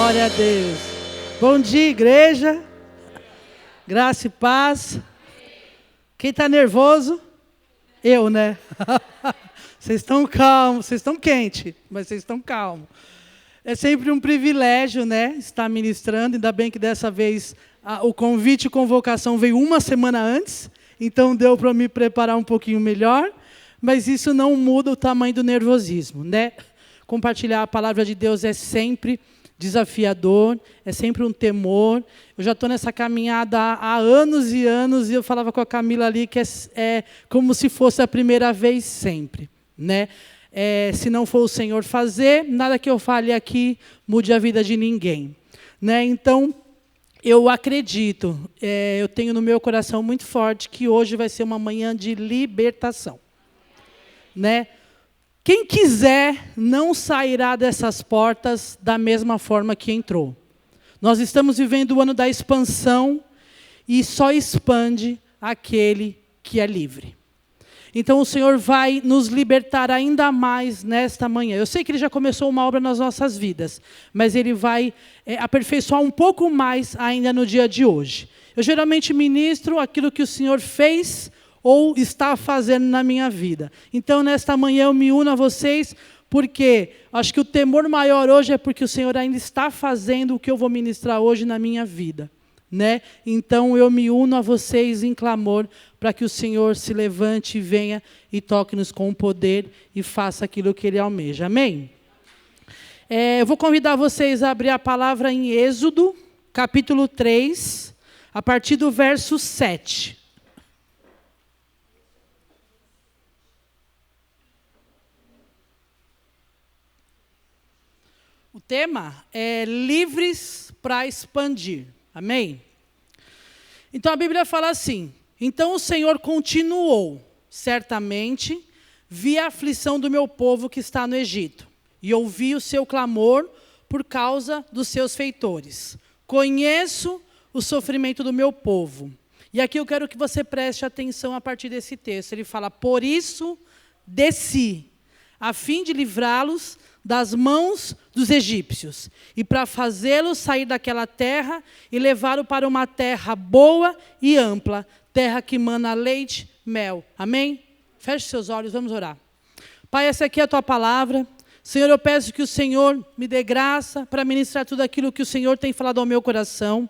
Glória a Deus. Bom dia, igreja. Graça e paz. Quem está nervoso? Eu, né? Vocês estão calmos, vocês estão quentes, mas vocês estão calmos. É sempre um privilégio, né, estar ministrando. Ainda bem que dessa vez o convite e convocação veio uma semana antes, então deu para me preparar um pouquinho melhor, mas isso não muda o tamanho do nervosismo, né? Compartilhar a palavra de Deus é sempre desafiador, é sempre um temor. Eu já estou nessa caminhada há anos e anos, e eu falava com a Camila ali que é como se fosse a primeira vez sempre, né? Se não for o Senhor fazer, nada que eu fale aqui mude a vida de ninguém, né? Então, eu acredito, eu tenho no meu coração muito forte que hoje vai ser uma manhã de libertação, né? Quem quiser não sairá dessas portas da mesma forma que entrou. Nós estamos vivendo o ano da expansão e só expande aquele que é livre. Então, o Senhor vai nos libertar ainda mais nesta manhã. Eu sei que Ele já começou uma obra nas nossas vidas, mas Ele vai aperfeiçoar um pouco mais ainda no dia de hoje. Eu geralmente ministro aquilo que o Senhor fez ou está fazendo na minha vida. Então, nesta manhã, eu me uno a vocês, porque acho que o temor maior hoje é porque o Senhor ainda está fazendo o que eu vou ministrar hoje na minha vida, né? Então, eu me uno a vocês em clamor para que o Senhor se levante, venha e toque-nos com o poder e faça aquilo que Ele almeja. Amém? Eu vou convidar vocês a abrir a palavra em Êxodo, capítulo 3, a partir do verso 7. O tema é livres para expandir. Amém? Então a Bíblia fala assim: então o Senhor continuou, certamente vi a aflição do meu povo que está no Egito, e ouvi o seu clamor por causa dos seus feitores. Conheço o sofrimento do meu povo. E aqui eu quero que você preste atenção a partir desse texto. Ele fala: por isso desci, a fim de livrá-los das mãos dos egípcios, e para fazê-los sair daquela terra e levá-los para uma terra boa e ampla, terra que mana leite e mel. Amém? Feche seus olhos, vamos orar. Pai, essa aqui é a tua palavra. Senhor, eu peço que o Senhor me dê graça para ministrar tudo aquilo que o Senhor tem falado ao meu coração.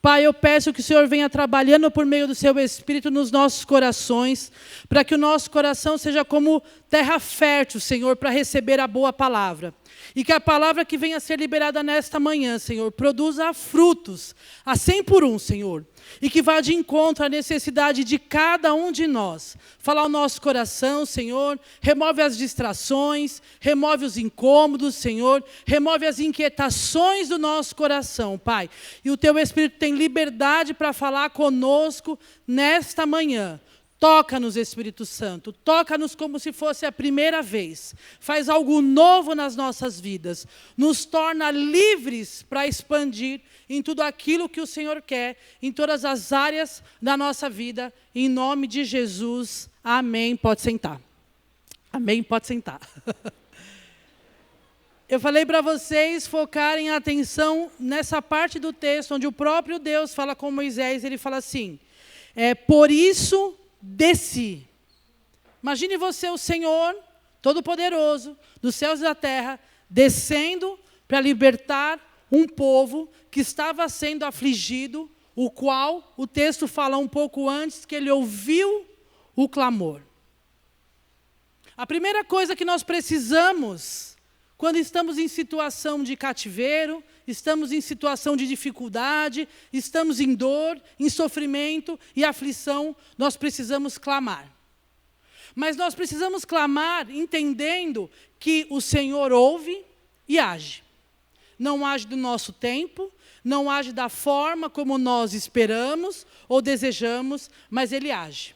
Pai, eu peço que o Senhor venha trabalhando por meio do seu Espírito nos nossos corações, para que o nosso coração seja como terra fértil, Senhor, para receber a boa palavra. E que a palavra que venha a ser liberada nesta manhã, Senhor, produza frutos, a 100 por 1, Senhor. E que vá de encontro à necessidade de cada um de nós. Falar ao nosso coração, Senhor, remove as distrações, remove os incômodos, Senhor, remove as inquietações do nosso coração, Pai. E o Teu Espírito tem liberdade para falar conosco nesta manhã. Toca-nos, Espírito Santo, toca-nos como se fosse a primeira vez. Faz algo novo nas nossas vidas. Nos torna livres para expandir em tudo aquilo que o Senhor quer, em todas as áreas da nossa vida. Em nome de Jesus, amém. Pode sentar. Amém, pode sentar. Eu falei para vocês focarem a atenção nessa parte do texto, onde o próprio Deus fala com Moisés. Ele fala assim: por isso desci. Imagine você, o Senhor Todo-Poderoso, dos céus e da terra, descendo para libertar um povo que estava sendo afligido, o qual o texto fala um pouco antes que ele ouviu o clamor. A primeira coisa que nós precisamos, quando estamos em situação de cativeiro, estamos em situação de dificuldade, estamos em dor, em sofrimento e aflição, nós precisamos clamar. Mas nós precisamos clamar entendendo que o Senhor ouve e age. Não age do nosso tempo, não age da forma como nós esperamos ou desejamos, mas Ele age.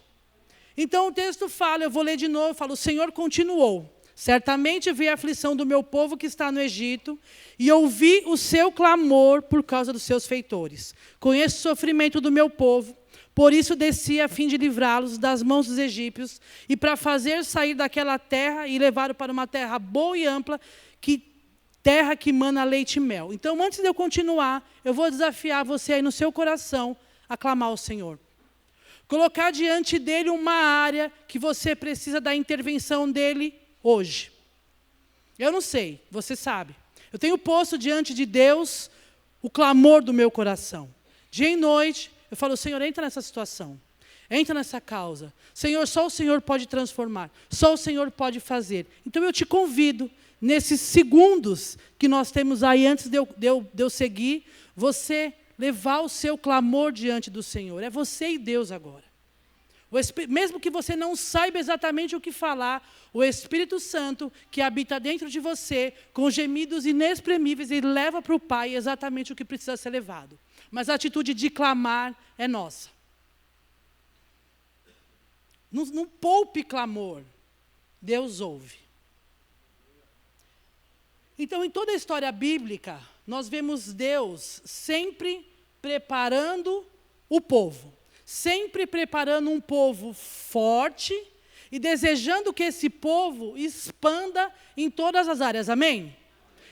Então o texto fala, eu vou ler de novo, fala: o Senhor continuou. Certamente vi a aflição do meu povo que está no Egito, e ouvi o seu clamor por causa dos seus feitores. Conheço o sofrimento do meu povo, por isso desci a fim de livrá-los das mãos dos egípcios, e para fazer sair daquela terra e levá-los para uma terra boa e ampla, terra que mana leite e mel. Então, antes de eu continuar, eu vou desafiar você aí no seu coração a clamar ao Senhor. Colocar diante dele uma área que você precisa da intervenção dele hoje. Eu não sei, você sabe. Eu tenho posto diante de Deus o clamor do meu coração. Dia e noite, eu falo, Senhor, entra nessa situação. Entra nessa causa. Senhor, só o Senhor pode transformar. Só o Senhor pode fazer. Então eu te convido, nesses segundos que nós temos aí, antes de eu seguir, você levar o seu clamor diante do Senhor. É você e Deus agora. Mesmo que você não saiba exatamente o que falar, o Espírito Santo, que habita dentro de você, com gemidos inexprimíveis, ele leva para o Pai exatamente o que precisa ser levado. Mas a atitude de clamar é nossa. Não poupe clamor. Deus ouve. Então, em toda a história bíblica, nós vemos Deus sempre preparando o povo. Sempre preparando um povo forte e desejando que esse povo expanda em todas as áreas. Amém?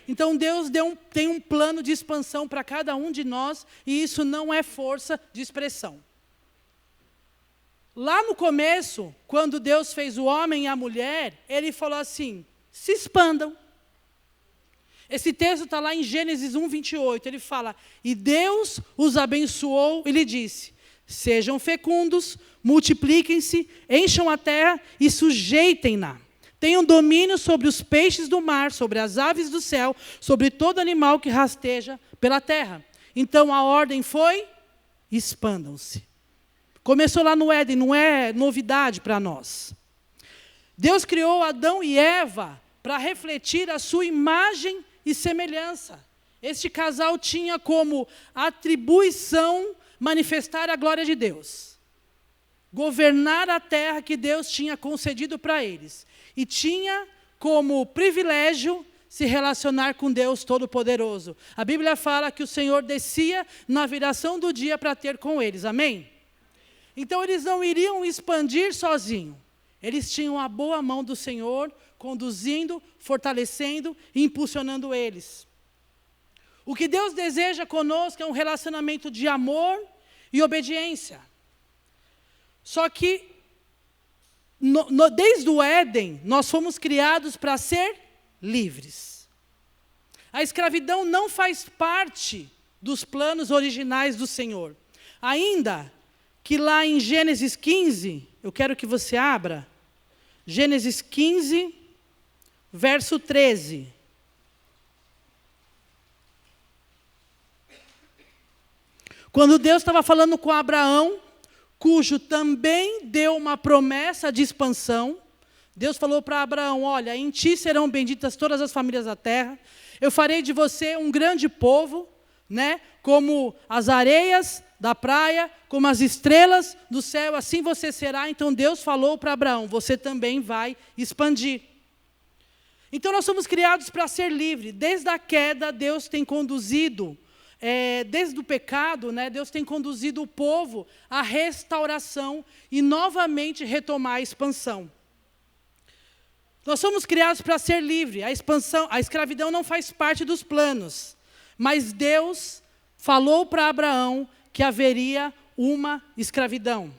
Então, Deus tem um plano de expansão para cada um de nós, e isso não é força de expressão. Lá no começo, quando Deus fez o homem e a mulher, ele falou assim, se expandam. Esse texto está lá em Gênesis 1, 28, ele fala, e Deus os abençoou e lhe disse, sejam fecundos, multipliquem-se, encham a terra e sujeitem-na. Tenham domínio sobre os peixes do mar, sobre as aves do céu, sobre todo animal que rasteja pela terra. Então a ordem foi, expandam-se. Começou lá no Éden, não é novidade para nós. Deus criou Adão e Eva para refletir a sua imagem e semelhança. Este casal tinha como atribuição manifestar a glória de Deus. Governar a terra que Deus tinha concedido para eles. E tinha como privilégio se relacionar com Deus Todo-Poderoso. A Bíblia fala que o Senhor descia na viração do dia para ter com eles. Amém? Então eles não iriam expandir sozinhos. Eles tinham a boa mão do Senhor, conduzindo, fortalecendo e impulsionando eles. O que Deus deseja conosco é um relacionamento de amor e obediência. Só que, desde o Éden, nós fomos criados para ser livres. A escravidão não faz parte dos planos originais do Senhor. Ainda que lá em Gênesis 15, eu quero que você abra, Gênesis 15, verso 13. Quando Deus estava falando com Abraão, cujo também deu uma promessa de expansão, Deus falou para Abraão, olha, em ti serão benditas todas as famílias da terra, eu farei de você um grande povo, né, como as areias da praia, como as estrelas do céu, assim você será. Então Deus falou para Abraão, você também vai expandir. Então nós somos criados para ser livres. Desde a queda, Deus tem conduzido, desde o pecado, né, Deus tem conduzido o povo à restauração e novamente retomar a expansão. Nós somos criados para ser livres. A escravidão não faz parte dos planos. Mas Deus falou para Abraão que haveria uma escravidão.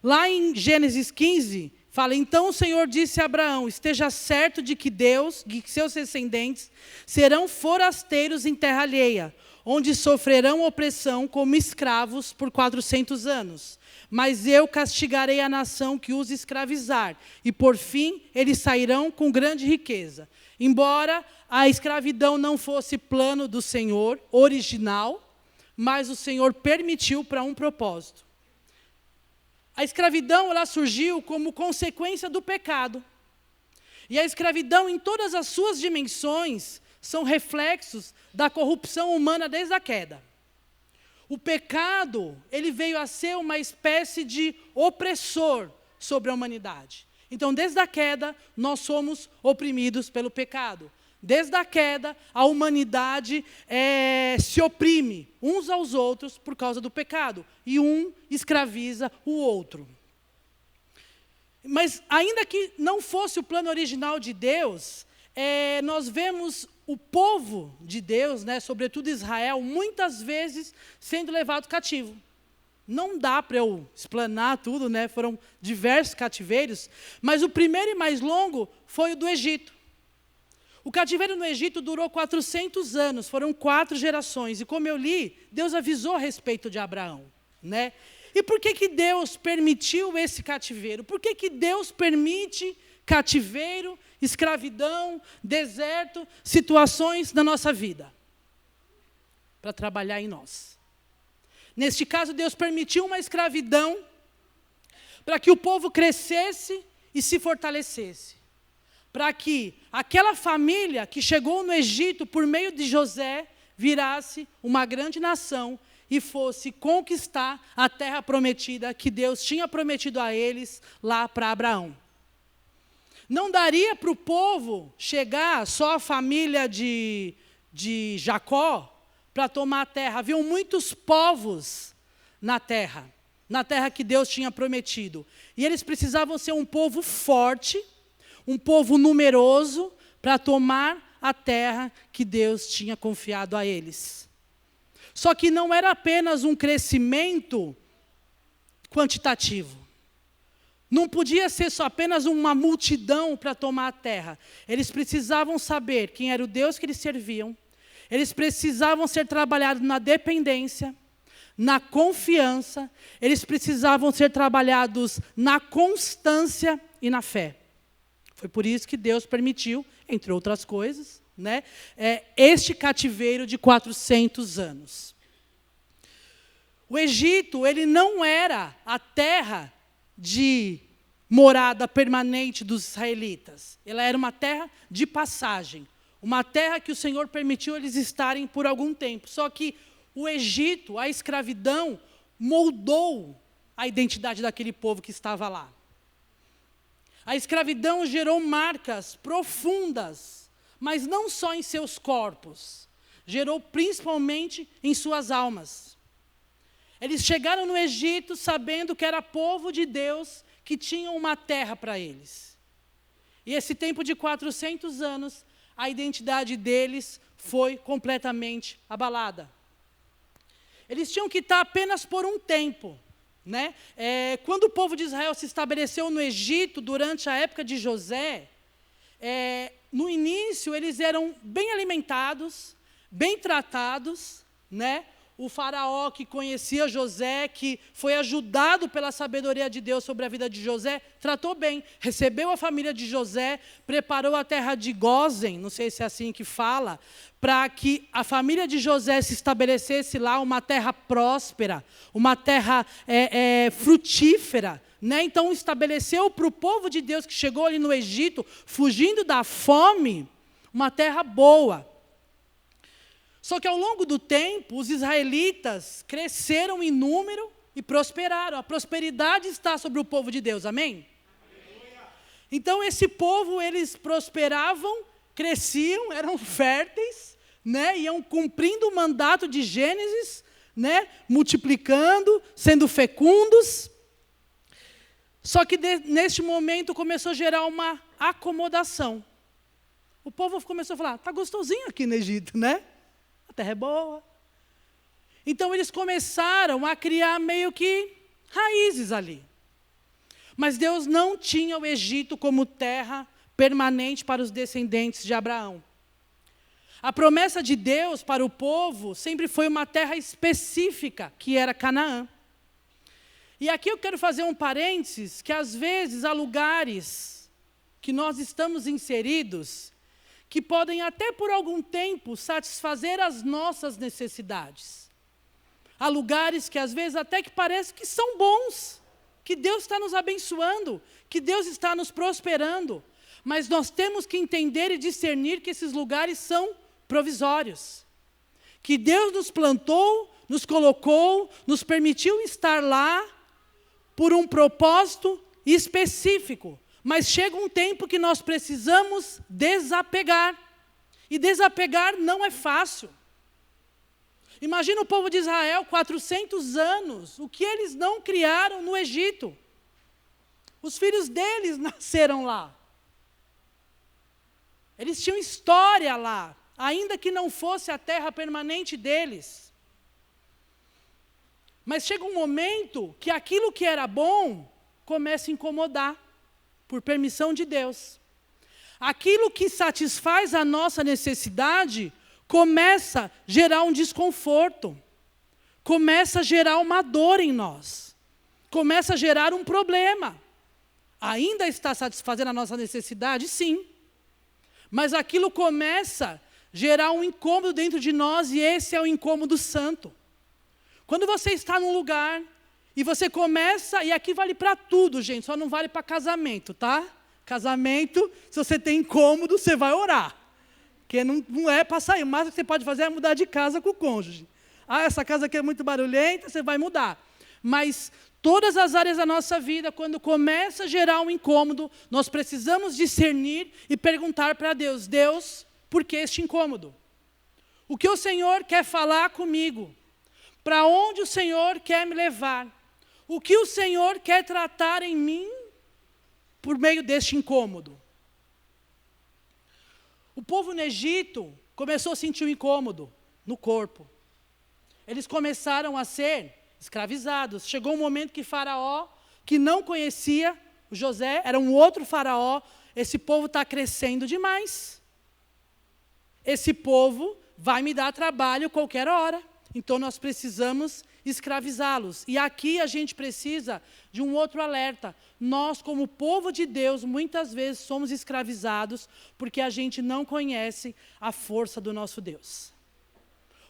Lá em Gênesis 15, fala, então o Senhor disse a Abraão, esteja certo de que Deus, de que seus descendentes, serão forasteiros em terra alheia, onde sofrerão opressão como escravos por 400 anos. Mas eu castigarei a nação que os escravizar, e por fim eles sairão com grande riqueza. Embora a escravidão não fosse plano do Senhor, original, mas o Senhor permitiu para um propósito. A escravidão ela surgiu como consequência do pecado. E a escravidão, em todas as suas dimensões, são reflexos da corrupção humana desde a queda. O pecado, ele veio a ser uma espécie de opressor sobre a humanidade. Então, desde a queda, nós somos oprimidos pelo pecado. Desde a queda, a humanidade se oprime uns aos outros por causa do pecado. E um escraviza o outro. Mas, ainda que não fosse o plano original de Deus, nós vemos o povo de Deus, né, sobretudo Israel, muitas vezes sendo levado cativo. Não dá para eu explanar tudo, né? Foram diversos cativeiros, mas o primeiro e mais longo foi o do Egito. O cativeiro no Egito durou 400 anos, foram 4 gerações. E como eu li, Deus avisou a respeito de Abraão, né? E por que Deus permitiu esse cativeiro? Por que Deus permite cativeiro, escravidão, deserto, situações na nossa vida? Para trabalhar em nós. Neste caso, Deus permitiu uma escravidão para que o povo crescesse e se fortalecesse. Para que aquela família que chegou no Egito por meio de José virasse uma grande nação e fosse conquistar a terra prometida que Deus tinha prometido a eles lá para Abraão. Não daria para o povo chegar só a família de Jacó para tomar a terra. Haviam muitos povos na terra que Deus tinha prometido. E eles precisavam ser um povo forte, um povo numeroso, para tomar a terra que Deus tinha confiado a eles. Só que não era apenas um crescimento quantitativo. Não podia ser só apenas uma multidão para tomar a terra. Eles precisavam saber quem era o Deus que eles serviam. Eles precisavam ser trabalhados na dependência, na confiança. Eles precisavam ser trabalhados na constância e na fé. Foi por isso que Deus permitiu, entre outras coisas, né, este cativeiro de 400 anos. O Egito, ele não era a terra de morada permanente dos israelitas. Ela era uma terra de passagem. Uma terra que o Senhor permitiu eles estarem por algum tempo. Só que o Egito, a escravidão, moldou a identidade daquele povo que estava lá. A escravidão gerou marcas profundas, mas não só em seus corpos. Gerou principalmente em suas almas. Eles chegaram no Egito sabendo que era povo de Deus, que tinha uma terra para eles. E esse tempo de 400 anos, a identidade deles foi completamente abalada. Eles tinham que estar apenas por um tempo, né? Quando o povo de Israel se estabeleceu no Egito, durante a época de José, no início eles eram bem alimentados, bem tratados, né? O faraó que conhecia José, que foi ajudado pela sabedoria de Deus sobre a vida de José, tratou bem, recebeu a família de José, preparou a terra de Gósen, não sei se é assim que fala, para que a família de José se estabelecesse lá, uma terra próspera, uma terra frutífera, né? Então estabeleceu para o povo de Deus que chegou ali no Egito, fugindo da fome, uma terra boa. Só que ao longo do tempo, os israelitas cresceram em número e prosperaram. A prosperidade está sobre o povo de Deus, amém? Então esse povo, eles prosperavam, cresciam, eram férteis, né? Iam cumprindo o mandato de Gênesis, né? Multiplicando, sendo fecundos. Só que neste momento começou a gerar uma acomodação. O povo começou a falar, está gostosinho aqui no Egito, né? A terra é boa. Então eles começaram a criar meio que raízes ali. Mas Deus não tinha o Egito como terra permanente para os descendentes de Abraão. A promessa de Deus para o povo sempre foi uma terra específica, que era Canaã. E aqui eu quero fazer um parênteses, que às vezes há lugares que nós estamos inseridos, que podem até por algum tempo satisfazer as nossas necessidades. Há lugares que às vezes até que parece que são bons, que Deus está nos abençoando, que Deus está nos prosperando, mas nós temos que entender e discernir que esses lugares são provisórios. Que Deus nos plantou, nos colocou, nos permitiu estar lá por um propósito específico. Mas chega um tempo que nós precisamos desapegar. E desapegar não é fácil. Imagina o povo de Israel, 400 anos, o que eles não criaram no Egito. Os filhos deles nasceram lá. Eles tinham história lá, ainda que não fosse a terra permanente deles. Mas chega um momento que aquilo que era bom começa a incomodar, por permissão de Deus. Aquilo que satisfaz a nossa necessidade começa a gerar um desconforto, começa a gerar uma dor em nós, começa a gerar um problema. Ainda está satisfazendo a nossa necessidade? Sim. Mas aquilo começa a gerar um incômodo dentro de nós, e esse é o incômodo santo. Quando você está num lugar e você começa, e aqui vale para tudo, gente, só não vale para casamento, tá? Casamento, se você tem incômodo, você vai orar. Porque não é para sair. O máximo que você pode fazer é mudar de casa com o cônjuge. Ah, essa casa aqui é muito barulhenta, você vai mudar. Mas todas as áreas da nossa vida, quando começa a gerar um incômodo, nós precisamos discernir e perguntar para Deus: Deus, por que este incômodo? O que o Senhor quer falar comigo? Para onde o Senhor quer me levar? O que o Senhor quer tratar em mim por meio deste incômodo? O povo no Egito começou a sentir um incômodo no corpo. Eles começaram a ser escravizados. Chegou um momento que Faraó, que não conhecia o José, era um outro Faraó, esse povo está crescendo demais. Esse povo vai me dar trabalho qualquer hora. Então nós precisamos escravizá-los. E aqui a gente precisa de um outro alerta. Nós, como povo de Deus, muitas vezes somos escravizados porque a gente não conhece a força do nosso Deus.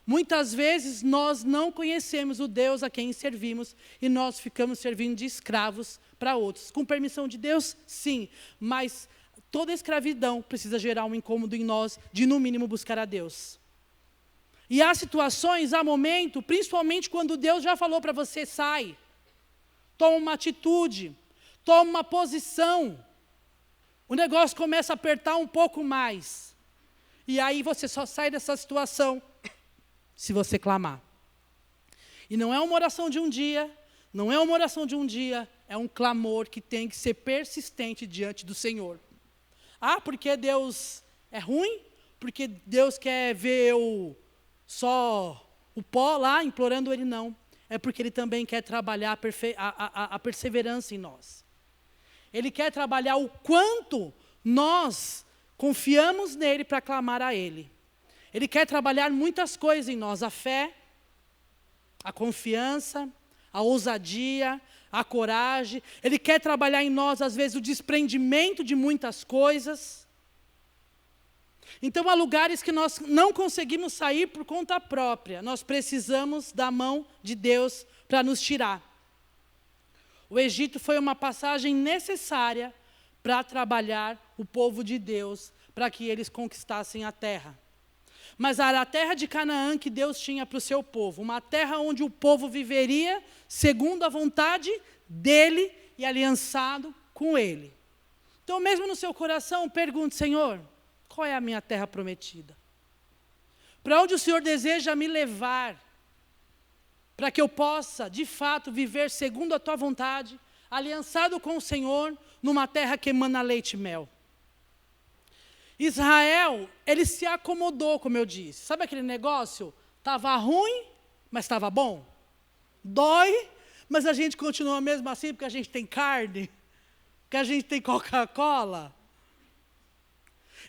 Muitas vezes nós não conhecemos o Deus a quem servimos e nós ficamos servindo de escravos para outros. Com permissão de Deus, sim, mas toda escravidão precisa gerar um incômodo em nós de, no mínimo, buscar a Deus. E há situações, há momentos, principalmente quando Deus já falou para você: sai, toma uma atitude, toma uma posição. O negócio começa a apertar um pouco mais. E aí você só sai dessa situação se você clamar. E não é uma oração de um dia, não é uma oração de um dia, é um clamor que tem que ser persistente diante do Senhor. Ah, porque Deus é ruim? Porque Deus quer ver só o pó lá, implorando Ele? Não. É porque Ele também quer trabalhar a perseverança em nós. Ele quer trabalhar o quanto nós confiamos nele para clamar a Ele. Ele quer trabalhar muitas coisas em nós: a fé, a confiança, a ousadia, a coragem. Ele quer trabalhar em nós, às vezes, o desprendimento de muitas coisas. Então, há lugares que nós não conseguimos sair por conta própria. Nós precisamos da mão de Deus para nos tirar. O Egito foi uma passagem necessária para trabalhar o povo de Deus, para que eles conquistassem a terra. Mas era a terra de Canaã que Deus tinha para o seu povo. Uma terra onde o povo viveria segundo a vontade dEle e aliançado com Ele. Então, mesmo no seu coração, pergunte: Senhor, qual é a minha terra prometida? Para onde o Senhor deseja me levar? Para que eu possa, de fato, viver segundo a Tua vontade, aliançado com o Senhor, numa terra que emana leite e mel. Israel, ele se acomodou, como eu disse. Sabe aquele negócio? Estava ruim, mas estava bom. Dói, mas a gente continua mesmo assim, porque a gente tem carne, porque a gente tem Coca-Cola.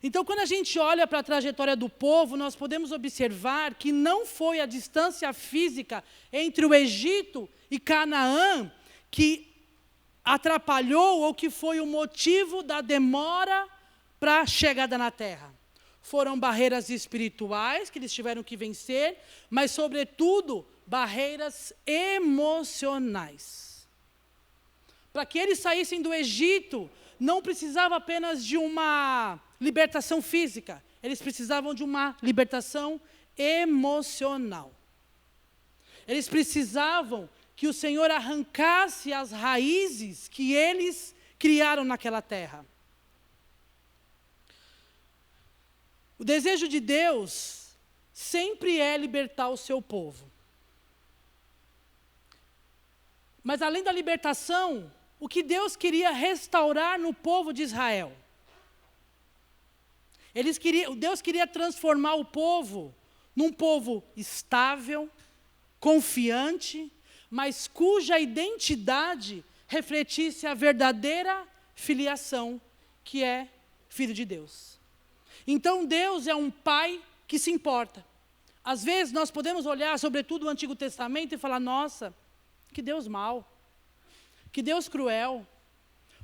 Então, quando a gente olha para a trajetória do povo, nós podemos observar que não foi a distância física entre o Egito e Canaã que atrapalhou ou que foi o motivo da demora para a chegada na terra. Foram barreiras espirituais que eles tiveram que vencer, mas, sobretudo, barreiras emocionais. Para que eles saíssem do Egito, não precisava apenas de uma libertação física, eles precisavam de uma libertação emocional. Eles precisavam que o Senhor arrancasse as raízes que eles criaram naquela terra. O desejo de Deus sempre é libertar o seu povo. Mas além da libertação, o que Deus queria restaurar no povo de Israel? Deus queria transformar o povo num povo estável, confiante, mas cuja identidade refletisse a verdadeira filiação, que é filho de Deus. Então Deus é um pai que se importa. Às vezes nós podemos olhar, sobretudo o Antigo Testamento, e falar, nossa, que Deus mau, que Deus cruel.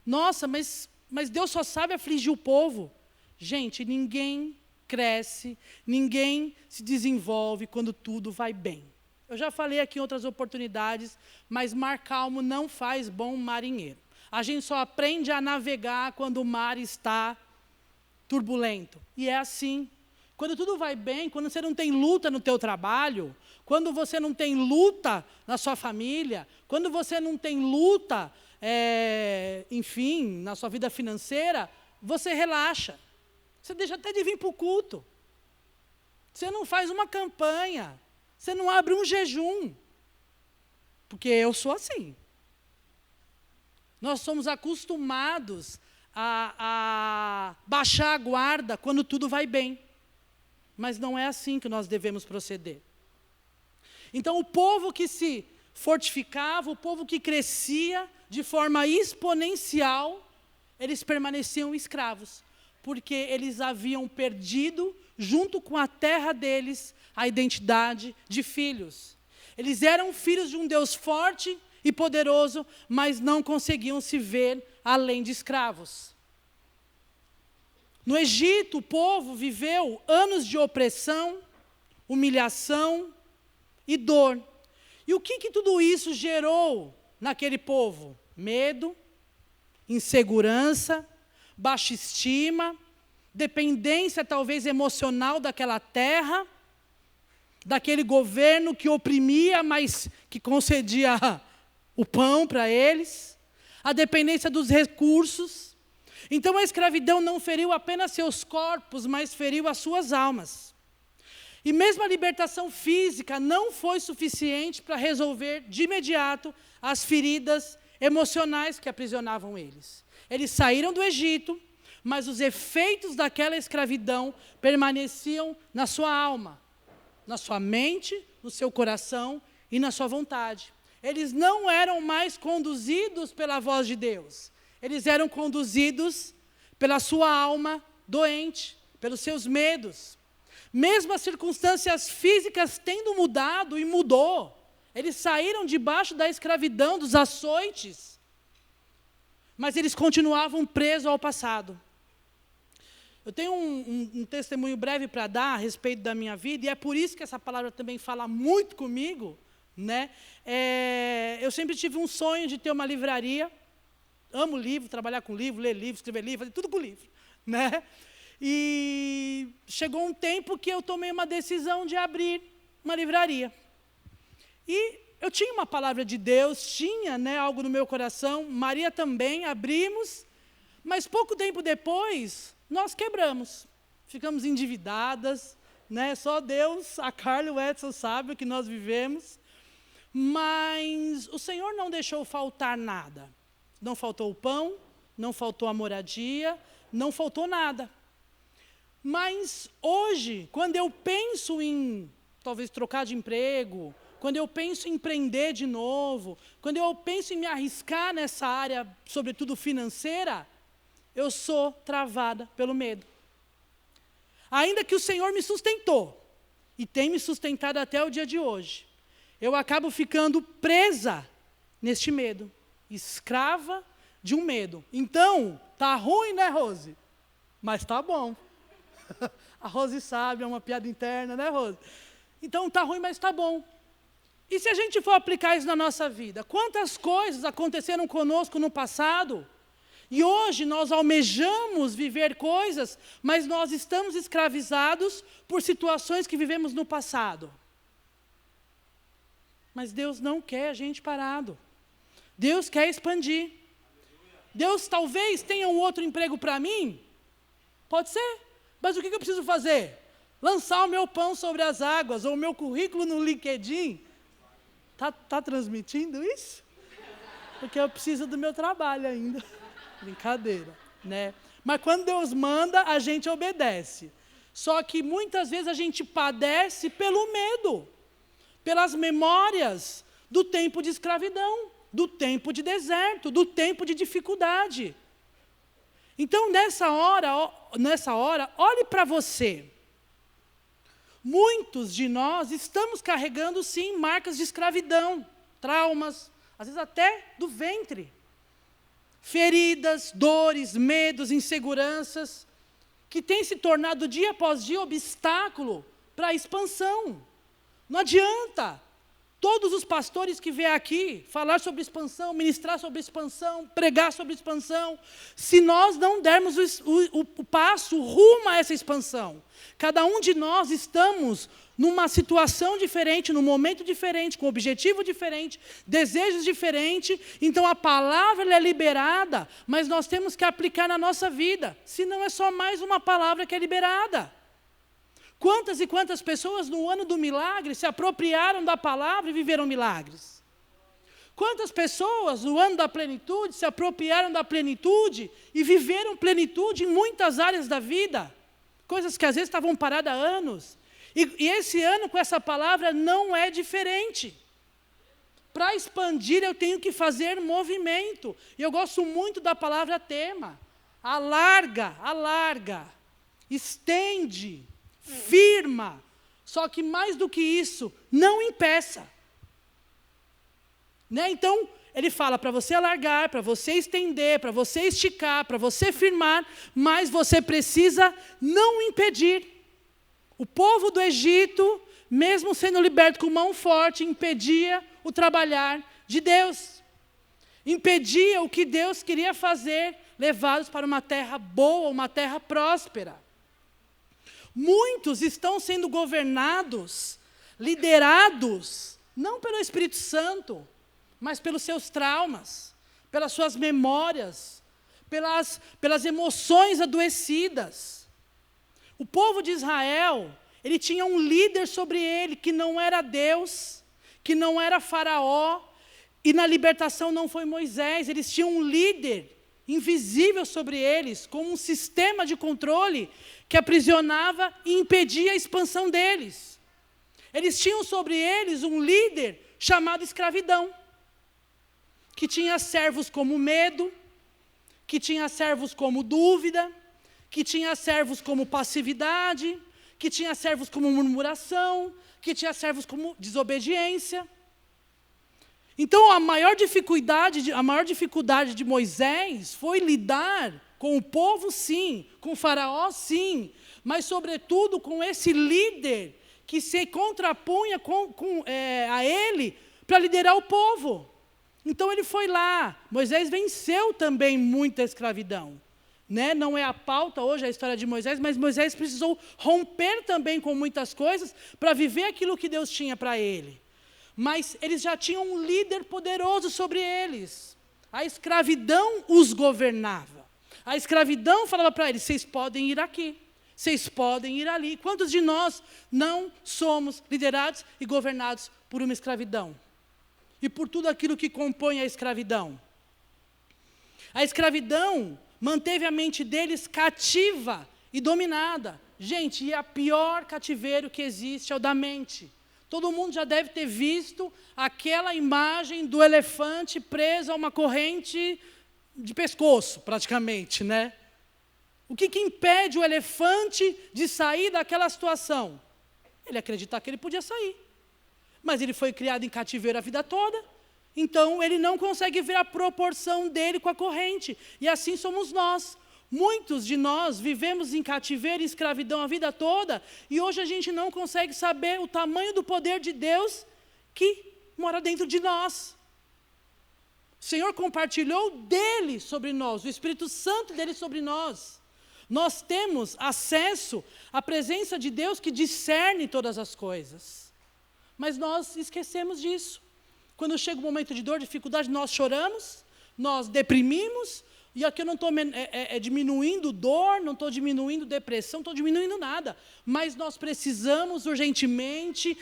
Nossa, mas Deus só sabe afligir o povo. Gente, ninguém cresce, ninguém se desenvolve quando tudo vai bem. Eu já falei aqui em outras oportunidades, mas mar calmo não faz bom marinheiro. A gente só aprende a navegar quando o mar está turbulento. E é assim. Quando tudo vai bem, quando você não tem luta no teu trabalho, quando você não tem luta na sua família, quando você não tem luta, enfim, na sua vida financeira, você relaxa. Você deixa até de vir para o culto. Você não faz uma campanha. Você não abre um jejum. Porque eu sou assim. Nós somos acostumados a baixar a guarda quando tudo vai bem. Mas não é assim que nós devemos proceder. Então, o povo que se fortificava, o povo que crescia de forma exponencial, eles permaneciam escravos, porque eles haviam perdido, junto com a terra deles, a identidade de filhos. Eles eram filhos de um Deus forte e poderoso, mas não conseguiam se ver além de escravos. No Egito, o povo viveu anos de opressão, humilhação e dor. E o que tudo isso gerou naquele povo? Medo, insegurança, baixa estima, dependência talvez emocional daquela terra, daquele governo que oprimia, mas que concedia o pão para eles, a dependência dos recursos. Então a escravidão não feriu apenas seus corpos, mas feriu as suas almas. E mesmo a libertação física não foi suficiente para resolver de imediato as feridas emocionais que aprisionavam eles. Eles saíram do Egito, mas os efeitos daquela escravidão permaneciam na sua alma, na sua mente, no seu coração e na sua vontade. Eles não eram mais conduzidos pela voz de Deus. Eles eram conduzidos pela sua alma doente, pelos seus medos. Mesmo as circunstâncias físicas tendo mudado, e mudou, eles saíram debaixo da escravidão, dos açoites, mas eles continuavam presos ao passado. Eu tenho um testemunho breve para dar a respeito da minha vida, e é por isso que essa palavra também fala muito comigo, né? Eu sempre tive um sonho de ter uma livraria. Amo livro, trabalhar com livro, ler livro, escrever livro, fazer tudo com livro, né? E chegou um tempo que eu tomei uma decisão de abrir uma livraria. E eu tinha uma palavra de Deus, tinha, né, algo no meu coração, Maria também, abrimos, mas pouco tempo depois, nós quebramos. Ficamos endividadas, né? Só Deus, a Carla e o Edson sabem o que nós vivemos. Mas o Senhor não deixou faltar nada. Não faltou o pão, não faltou a moradia, não faltou nada. Mas hoje, quando eu penso em talvez trocar de emprego, quando eu penso em empreender de novo, quando eu penso em me arriscar nessa área, sobretudo financeira, eu sou travada pelo medo. Ainda que o Senhor me sustentou, e tem me sustentado até o dia de hoje, eu acabo ficando presa neste medo, escrava de um medo. Então, tá ruim, né, Rose? Mas tá bom. A Rose sabe, é uma piada interna, né, Rose? Então, tá ruim, mas tá bom. E se a gente for aplicar isso na nossa vida? Quantas coisas aconteceram conosco no passado, e hoje nós almejamos viver coisas, mas nós estamos escravizados por situações que vivemos no passado. Mas Deus não quer a gente parado. Deus quer expandir. Deus talvez tenha um outro emprego para mim? Pode ser. Mas o que eu preciso fazer? Lançar o meu pão sobre as águas, ou o meu currículo no LinkedIn. Tá transmitindo isso? Porque eu preciso do meu trabalho ainda. Brincadeira, né? Mas quando Deus manda, a gente obedece. Só que muitas vezes a gente padece pelo medo, pelas memórias do tempo de escravidão, do tempo de deserto, do tempo de dificuldade. Então, nessa hora, olhe para você. Muitos de nós estamos carregando, sim, marcas de escravidão, traumas, às vezes até do ventre. Feridas, dores, medos, inseguranças, que têm se tornado dia após dia obstáculo para a expansão. Não adianta todos os pastores que vier aqui falar sobre expansão, ministrar sobre expansão, pregar sobre expansão, se nós não dermos o passo, o rumo a essa expansão. Cada um de nós estamos numa situação diferente, num momento diferente, com objetivo diferente, desejos diferentes. Então a palavra ela é liberada, mas nós temos que aplicar na nossa vida, senão é só mais uma palavra que é liberada. Quantas e quantas pessoas no ano do milagre se apropriaram da palavra e viveram milagres? Quantas pessoas no ano da plenitude se apropriaram da plenitude e viveram plenitude em muitas áreas da vida? Coisas que às vezes estavam paradas há anos. E esse ano com essa palavra não é diferente. Para expandir eu tenho que fazer movimento. E eu gosto muito da palavra tema. Alarga, estende, firma. Só que mais do que isso, não impeça. Né? Então, ele fala para você alargar, para você estender, para você esticar, para você firmar, mas você precisa não impedir. O povo do Egito, mesmo sendo liberto com mão forte, impedia o trabalhar de Deus. Impedia o que Deus queria fazer, levá-los para uma terra boa, uma terra próspera. Muitos estão sendo governados, liderados, não pelo Espírito Santo, mas pelos seus traumas, pelas suas memórias, pelas emoções adoecidas. O povo de Israel, ele tinha um líder sobre ele, que não era Deus, que não era Faraó, e na libertação não foi Moisés. Eles tinham um líder invisível sobre eles, com um sistema de controle que aprisionava e impedia a expansão deles. Eles tinham sobre eles um líder chamado escravidão, que tinha servos como medo, que tinha servos como dúvida, que tinha servos como passividade, que tinha servos como murmuração, que tinha servos como desobediência. Então, a maior dificuldade de Moisés foi lidar com o povo, sim, com o faraó, sim, mas, sobretudo, com esse líder que se contrapunha a ele para liderar o povo. Então, ele foi lá. Moisés venceu também muita escravidão. Né? Não é a pauta hoje a história de Moisés, mas Moisés precisou romper também com muitas coisas para viver aquilo que Deus tinha para ele. Mas eles já tinham um líder poderoso sobre eles. A escravidão os governava. A escravidão falava para eles: vocês podem ir aqui, vocês podem ir ali. Quantos de nós não somos liderados e governados por uma escravidão? E por tudo aquilo que compõe a escravidão? A escravidão manteve a mente deles cativa e dominada. Gente, e o pior cativeiro que existe é o da mente. Todo mundo já deve ter visto aquela imagem do elefante preso a uma corrente de pescoço, praticamente, né? O que impede o elefante de sair daquela situação? Ele acreditar que ele podia sair. Mas ele foi criado em cativeiro a vida toda, então ele não consegue ver a proporção dele com a corrente. E assim somos nós. Muitos de nós vivemos em cativeiro e escravidão a vida toda, e hoje a gente não consegue saber o tamanho do poder de Deus que mora dentro de nós. O Senhor compartilhou dele sobre nós, o Espírito Santo dele sobre nós. Nós temos acesso à presença de Deus que discerne todas as coisas. Mas nós esquecemos disso. Quando chega um momento de dor, dificuldade, nós choramos, nós deprimimos. E aqui eu não estou diminuindo dor, não estou diminuindo depressão, não estou diminuindo nada. Mas nós precisamos urgentemente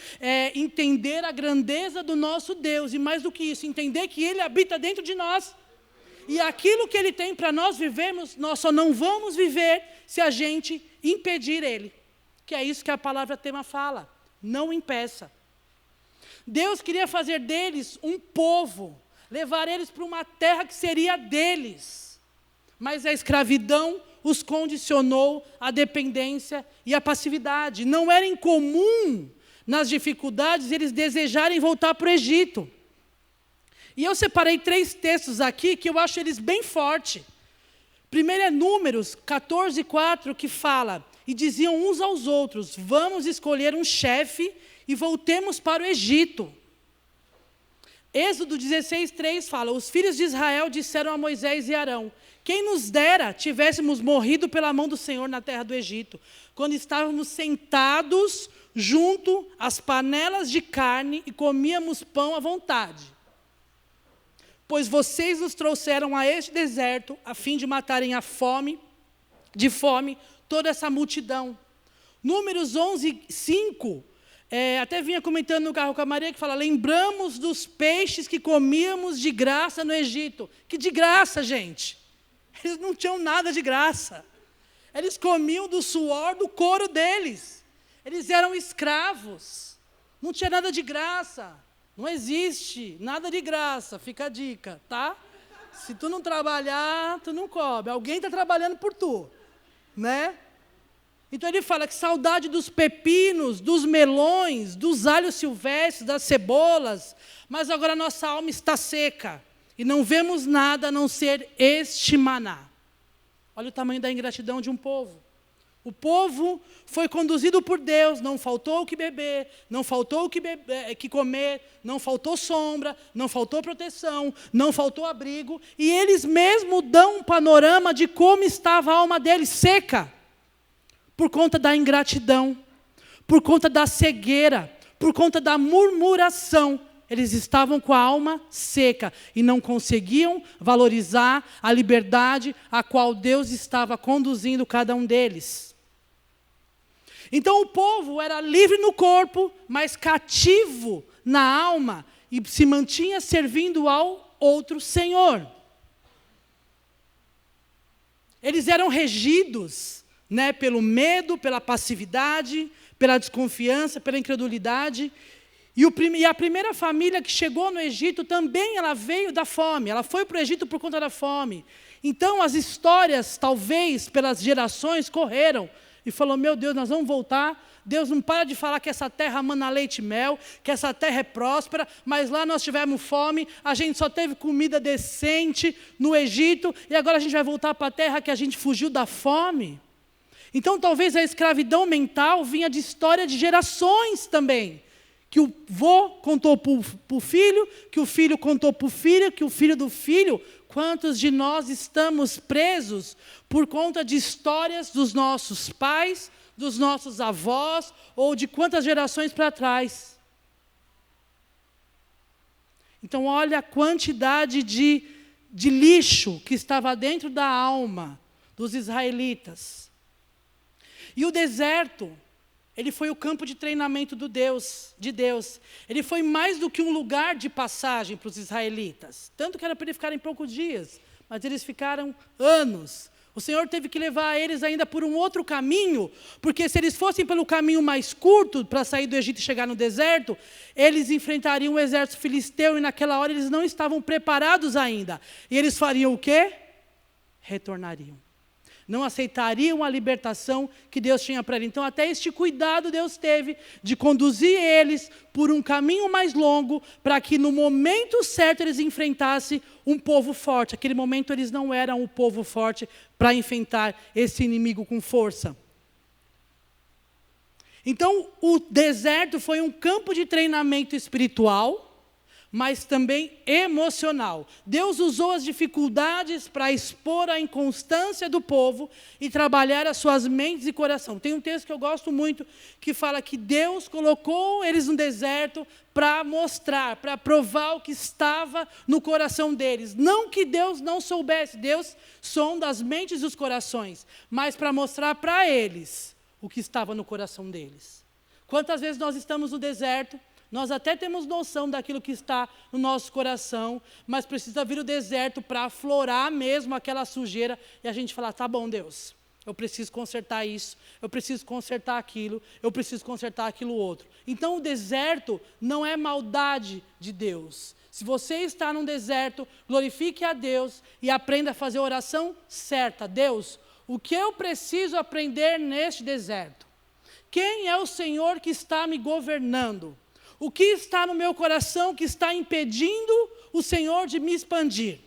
entender a grandeza do nosso Deus. E mais do que isso, entender que Ele habita dentro de nós. E aquilo que Ele tem para nós vivermos, nós só não vamos viver se a gente impedir Ele. Que é isso que a palavra tema fala. Não impeça. Deus queria fazer deles um povo, levar eles para uma terra que seria deles. Mas a escravidão os condicionou à dependência e à passividade. Não era incomum, nas dificuldades, eles desejarem voltar para o Egito. E eu separei 3 textos aqui que eu acho eles bem fortes. Primeiro é Números 14:4, que fala: e diziam uns aos outros, vamos escolher um chefe e voltemos para o Egito. Êxodo 16:3 fala: os filhos de Israel disseram a Moisés e Arão, quem nos dera tivéssemos morrido pela mão do Senhor na terra do Egito, quando estávamos sentados junto às panelas de carne e comíamos pão à vontade. Pois vocês nos trouxeram a este deserto, a fim de matarem de fome, toda essa multidão. Números 11:5, até vinha comentando no carro com a Maria, que fala, lembramos dos peixes que comíamos de graça no Egito. Que de graça, gente? Eles não tinham nada de graça. Eles comiam do suor do couro deles. Eles eram escravos. Não tinha nada de graça. Não existe nada de graça, fica a dica, tá? Se tu não trabalhar, tu não come. Alguém está trabalhando por tu, né? Então ele fala que saudade dos pepinos, dos melões, dos alhos silvestres, das cebolas, mas agora nossa alma está seca e não vemos nada a não ser este maná. Olha o tamanho da ingratidão de um povo. O povo foi conduzido por Deus, não faltou o que beber, não faltou o que comer, não faltou sombra, não faltou proteção, não faltou abrigo, e eles mesmos dão um panorama de como estava a alma deles seca, por conta da ingratidão, por conta da cegueira, por conta da murmuração. Eles estavam com a alma seca e não conseguiam valorizar a liberdade a qual Deus estava conduzindo cada um deles. Então o povo era livre no corpo, mas cativo na alma, e se mantinha servindo ao outro Senhor. Eles eram regidos, né, pelo medo, pela passividade, pela desconfiança, pela incredulidade. E a primeira família que chegou no Egito também ela veio da fome, ela foi para o Egito por conta da fome. Então as histórias, talvez pelas gerações, correram. E falou, meu Deus, nós vamos voltar. Deus não para de falar que essa terra mana leite e mel, que essa terra é próspera, mas lá nós tivemos fome, a gente só teve comida decente no Egito, e agora a gente vai voltar para a terra que a gente fugiu da fome. Então talvez a escravidão mental vinha de história de gerações também. Que o vô contou para o filho, que o filho contou para o filho, que o filho do filho. Quantos de nós estamos presos por conta de histórias dos nossos pais, dos nossos avós, ou de quantas gerações para trás? Então, olha a quantidade de lixo que estava dentro da alma dos israelitas. E o deserto, ele foi o campo de treinamento de Deus. Ele foi mais do que um lugar de passagem para os israelitas. Tanto que era para eles ficarem poucos dias, mas eles ficaram anos. O Senhor teve que levar eles ainda por um outro caminho, porque se eles fossem pelo caminho mais curto para sair do Egito e chegar no deserto, eles enfrentariam o exército filisteu e naquela hora eles não estavam preparados ainda. E eles fariam o quê? Retornariam. Não aceitariam a libertação que Deus tinha para eles. Então, até este cuidado Deus teve de conduzir eles por um caminho mais longo, para que no momento certo eles enfrentassem um povo forte. Naquele momento eles não eram o povo forte para enfrentar esse inimigo com força. Então, o deserto foi um campo de treinamento espiritual, mas também emocional. Deus usou as dificuldades para expor a inconstância do povo e trabalhar as suas mentes e coração. Tem um texto que eu gosto muito, que fala que Deus colocou eles no deserto para mostrar, para provar o que estava no coração deles. Não que Deus não soubesse, Deus sonda as mentes e os corações, mas para mostrar para eles o que estava no coração deles. Quantas vezes nós estamos no deserto, Nós até temos noção daquilo que está no nosso coração, mas precisa vir o deserto para aflorar mesmo aquela sujeira e a gente falar, tá bom, Deus, eu preciso consertar isso, eu preciso consertar aquilo, eu preciso consertar aquilo outro. Então o deserto não é maldade de Deus. Se você está num deserto, glorifique a Deus e aprenda a fazer a oração certa. Deus, o que eu preciso aprender neste deserto? Quem é o Senhor que está me governando? O que está no meu coração que está impedindo o Senhor de me expandir?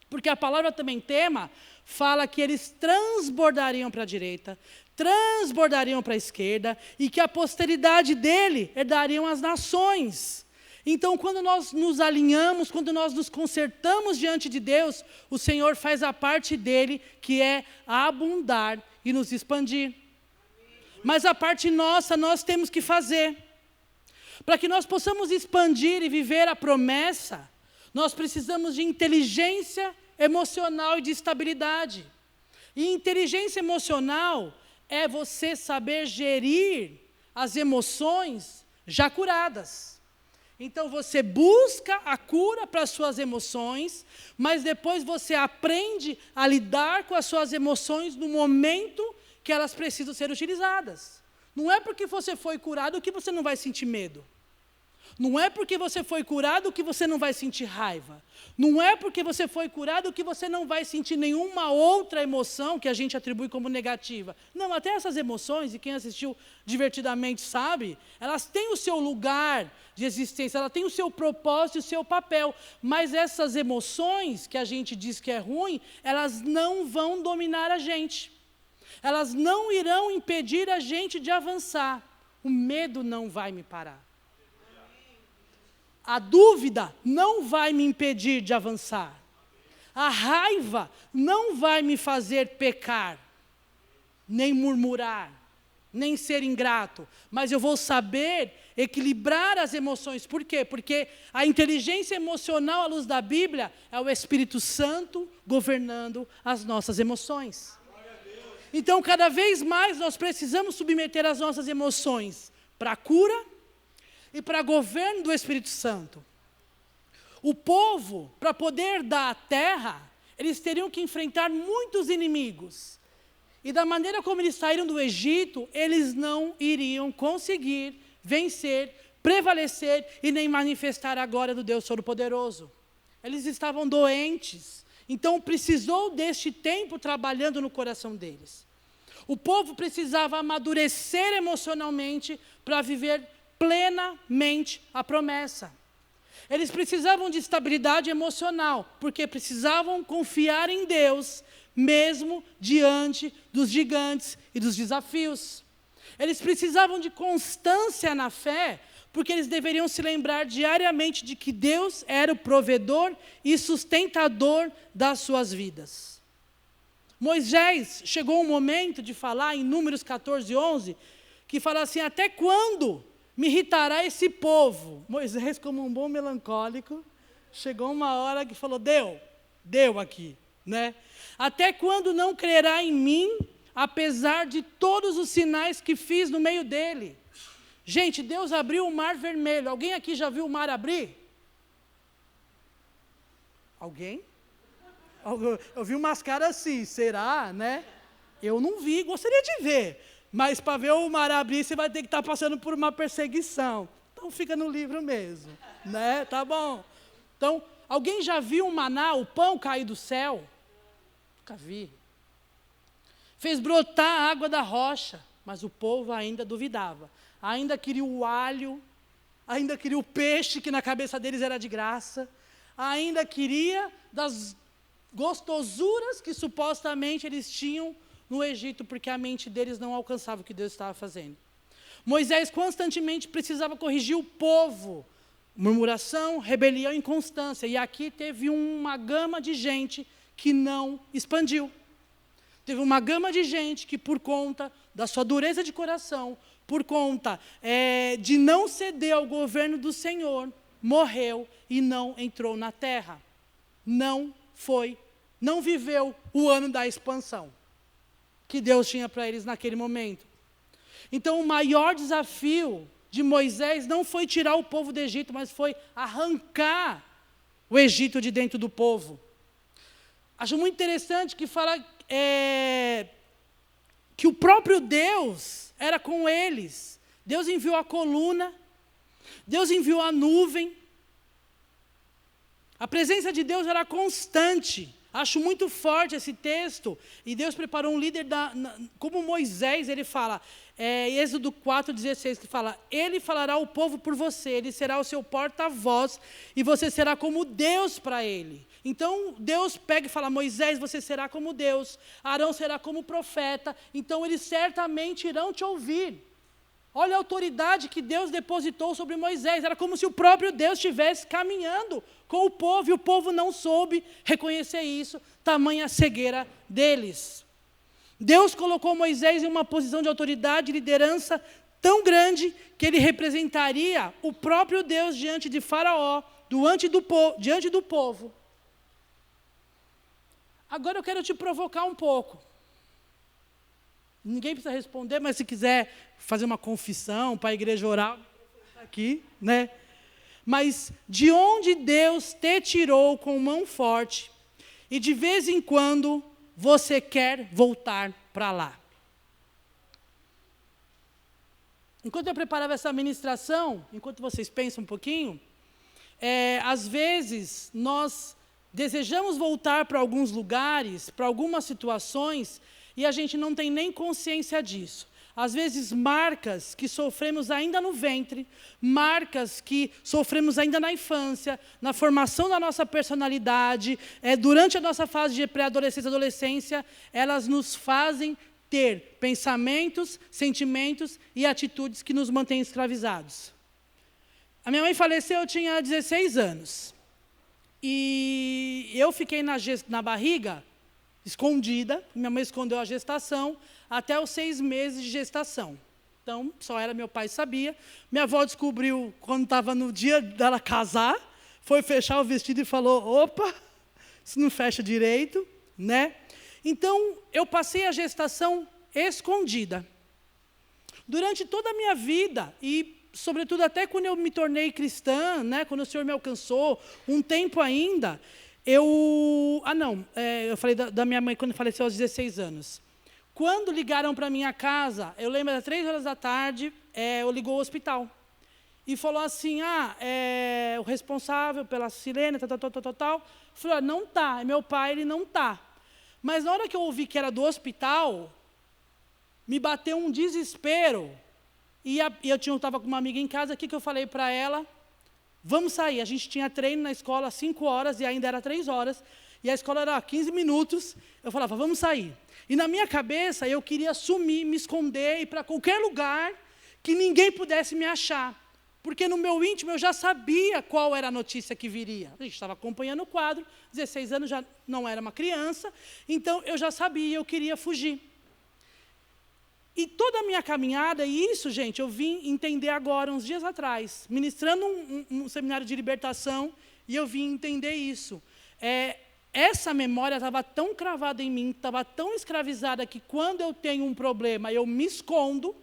Porque a palavra também tema fala que eles transbordariam para a direita, transbordariam para a esquerda e que a posteridade dele herdariam as nações. Então, quando nós nos alinhamos, quando nós nos consertamos diante de Deus, o Senhor faz a parte dele, que é abundar e nos expandir. Mas a parte nossa, nós temos que fazer. Para que nós possamos expandir e viver a promessa, nós precisamos de inteligência emocional e de estabilidade. E inteligência emocional é você saber gerir as emoções já curadas. Então você busca a cura para as suas emoções, mas depois você aprende a lidar com as suas emoções no momento que elas precisam ser utilizadas. Não é porque você foi curado que você não vai sentir medo. Não é porque você foi curado que você não vai sentir raiva. Não é porque você foi curado que você não vai sentir nenhuma outra emoção que a gente atribui como negativa. Não, até essas emoções, e quem assistiu divertidamente sabe, elas têm o seu lugar de existência, elas têm o seu propósito e o seu papel. Mas essas emoções que a gente diz que é ruim, elas não vão dominar a gente. Elas não irão impedir a gente de avançar. O medo não vai me parar. A dúvida não vai me impedir de avançar. A raiva não vai me fazer pecar, nem murmurar, nem ser ingrato. Mas eu vou saber equilibrar as emoções. Por quê? Porque a inteligência emocional, à luz da Bíblia, é o Espírito Santo governando as nossas emoções. Então, cada vez mais, nós precisamos submeter as nossas emoções para a cura e para governo do Espírito Santo. O povo, para poder dar a terra, eles teriam que enfrentar muitos inimigos. E da maneira como eles saíram do Egito, eles não iriam conseguir vencer, prevalecer e nem manifestar a glória do Deus Todo-Poderoso. Eles estavam doentes. Então precisou deste tempo trabalhando no coração deles. O povo precisava amadurecer emocionalmente para viver plenamente a promessa. Eles precisavam de estabilidade emocional, porque precisavam confiar em Deus, mesmo diante dos gigantes e dos desafios. Eles precisavam de constância na fé, porque eles deveriam se lembrar diariamente de que Deus era o provedor e sustentador das suas vidas. Moisés chegou um momento de falar em Números 14:11, que fala assim, até quando me irritará esse povo? Moisés, como um bom melancólico, chegou uma hora que falou, deu aqui, né? Até quando não crerá em mim, apesar de todos os sinais que fiz no meio dele? Gente, Deus abriu o mar vermelho. Alguém aqui já viu o mar abrir? Alguém? Eu vi umas caras assim, será, né? Eu não vi, gostaria de ver. Mas para ver o mar abrir, você vai ter que estar passando por uma perseguição. Então fica no livro mesmo, né? Tá bom. Então, alguém já viu o maná, o pão cair do céu? Nunca vi. Fez brotar a água da rocha, mas o povo ainda duvidava. Ainda queria o alho, ainda queria o peixe, que na cabeça deles era de graça. Ainda queria das gostosuras que supostamente eles tinham no Egito, porque a mente deles não alcançava o que Deus estava fazendo. Moisés constantemente precisava corrigir o povo. Murmuração, rebelião e inconstância. E aqui teve uma gama de gente que não expandiu. Teve uma gama de gente que, por conta da sua dureza de coração, por conta de não ceder ao governo do Senhor, morreu e não entrou na terra. Não viveu o ano da expansão que Deus tinha para eles naquele momento. Então, o maior desafio de Moisés não foi tirar o povo do Egito, mas foi arrancar o Egito de dentro do povo. Acho muito interessante que fala que o próprio Deus era com eles. Deus enviou a coluna, Deus enviou a nuvem. A presença de Deus era constante. Acho muito forte esse texto. E Deus preparou um líder, como Moisés, ele fala, Êxodo 4,16, que fala, ele falará ao povo por você, ele será o seu porta-voz, e você será como Deus para ele. Então, Deus pega e fala, Moisés, você será como Deus, Arão será como profeta, então eles certamente irão te ouvir. Olha a autoridade que Deus depositou sobre Moisés, era como se o próprio Deus estivesse caminhando com o povo, e o povo não soube reconhecer isso, tamanha cegueira deles. Deus colocou Moisés em uma posição de autoridade e liderança tão grande, que ele representaria o próprio Deus diante de Faraó, diante do povo. Agora eu quero te provocar um pouco. Ninguém precisa responder, mas se quiser fazer uma confissão para a igreja orar, aqui, né? Mas de onde Deus te tirou com mão forte, e de vez em quando você quer voltar para lá? Enquanto eu preparava essa ministração, enquanto vocês pensam um pouquinho, às vezes nós desejamos voltar para alguns lugares, para algumas situações, e a gente não tem nem consciência disso. Às vezes, marcas que sofremos ainda no ventre, marcas que sofremos ainda na infância, na formação da nossa personalidade, durante a nossa fase de pré-adolescência e adolescência, elas nos fazem ter pensamentos, sentimentos e atitudes que nos mantêm escravizados. A minha mãe faleceu, eu tinha 16 anos. E eu fiquei na barriga, escondida, minha mãe escondeu a gestação, até os 6 meses de gestação. Então, só meu pai sabia. Minha avó descobriu quando estava no dia dela casar, foi fechar o vestido e falou, opa, isso não fecha direito, né? Então, eu passei a gestação escondida. Durante toda a minha vida, e sobretudo até quando eu me tornei cristã, né, quando o Senhor me alcançou, um tempo ainda, eu falei da minha mãe quando faleceu aos 16 anos. Quando ligaram para a minha casa, eu lembro, às 3 horas da tarde, eu ligou ao hospital. E falou assim, o responsável pela sirene, tal. Falei, não está, é meu pai, ele não está. Mas na hora que eu ouvi que era do hospital, me bateu um desespero. E eu estava com uma amiga em casa, o que eu falei para ela? Vamos sair. A gente tinha treino na escola às 5 horas e ainda era 3 horas. E a escola era 15 minutos. Eu falava, vamos sair. E na minha cabeça, eu queria sumir, me esconder, ir para qualquer lugar que ninguém pudesse me achar. Porque no meu íntimo eu já sabia qual era a notícia que viria. A gente estava acompanhando o quadro, 16 anos já não era uma criança, então eu já sabia, eu queria fugir. E toda a minha caminhada, e isso, gente, eu vim entender agora, uns dias atrás, ministrando um seminário de libertação, e eu vim entender isso. Essa memória estava tão cravada em mim, estava tão escravizada, que quando eu tenho um problema, eu me escondo,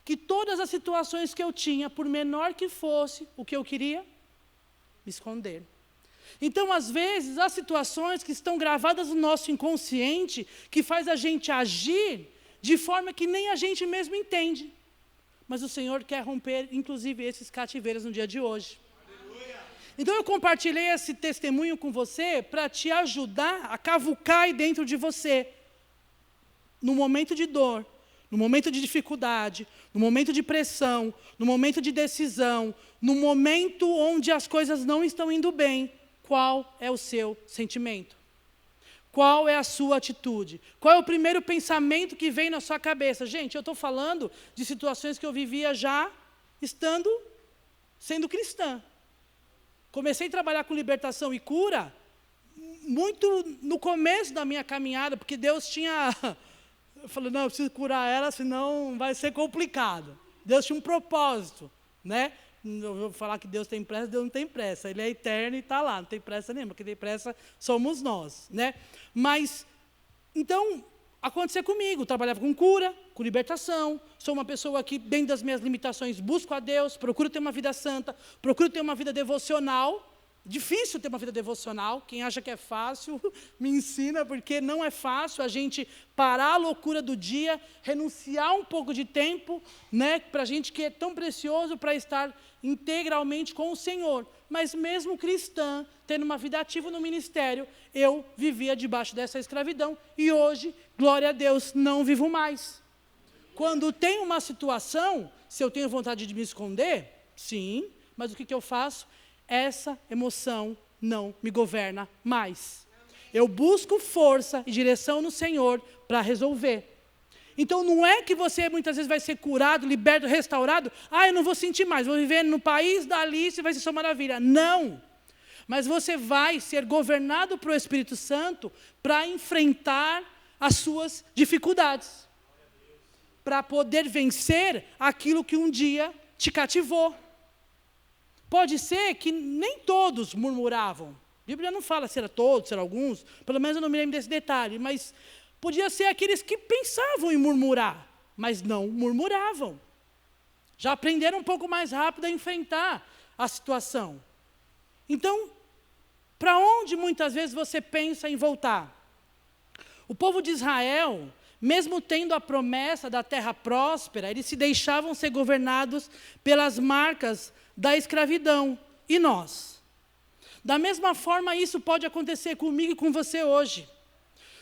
que todas as situações que eu tinha, por menor que fosse, o que eu queria? Me esconder. Então, às vezes, há situações que estão gravadas no nosso inconsciente, que faz a gente agir de forma que nem a gente mesmo entende. Mas o Senhor quer romper, inclusive, esses cativeiros no dia de hoje. Aleluia. Então, eu compartilhei esse testemunho com você para te ajudar a cavucar aí dentro de você, no momento de dor, no momento de dificuldade, no momento de pressão, no momento de decisão, no momento onde as coisas não estão indo bem, qual é o seu sentimento? Qual é a sua atitude? Qual é o primeiro pensamento que vem na sua cabeça? Gente, eu estou falando de situações que eu vivia já sendo cristã. Comecei a trabalhar com libertação e cura muito no começo da minha caminhada, porque Deus tinha... Eu falei, não, eu preciso curar ela, senão vai ser complicado. Deus tinha um propósito, né? Eu vou falar que Deus tem pressa, Deus não tem pressa. Ele é eterno e está lá, não tem pressa nenhuma. Quem tem pressa somos nós, né? Mas, então, acontecer comigo. Trabalhava com cura, com libertação. Sou uma pessoa que, dentro das minhas limitações, busco a Deus, procuro ter uma vida santa, procuro ter uma vida devocional. Difícil ter uma vida devocional. Quem acha que é fácil, me ensina, porque não é fácil a gente parar a loucura do dia, renunciar um pouco de tempo, né, para a gente que é tão precioso para estar integralmente com o Senhor. Mas mesmo cristã, tendo uma vida ativa no ministério, eu vivia debaixo dessa escravidão e hoje, glória a Deus, não vivo mais. Quando tem uma situação, se eu tenho vontade de me esconder, sim, mas o que eu faço? Essa emoção não me governa mais. Eu busco força e direção no Senhor para resolver. Então, não é que você muitas vezes vai ser curado, liberto, restaurado. Eu não vou sentir mais, vou viver no país da Alice e vai ser só maravilha. Não. Mas você vai ser governado pelo Espírito Santo para enfrentar as suas dificuldades. Para poder vencer aquilo que um dia te cativou. Pode ser que nem todos murmuravam. A Bíblia não fala se era todos, se era alguns. Pelo menos eu não me lembro desse detalhe. Mas podia ser aqueles que pensavam em murmurar, mas não murmuravam. Já aprenderam um pouco mais rápido a enfrentar a situação. Então, para onde muitas vezes você pensa em voltar? O povo de Israel, mesmo tendo a promessa da terra próspera, eles se deixavam ser governados pelas marcas da escravidão. E nós? Da mesma forma, isso pode acontecer comigo e com você hoje.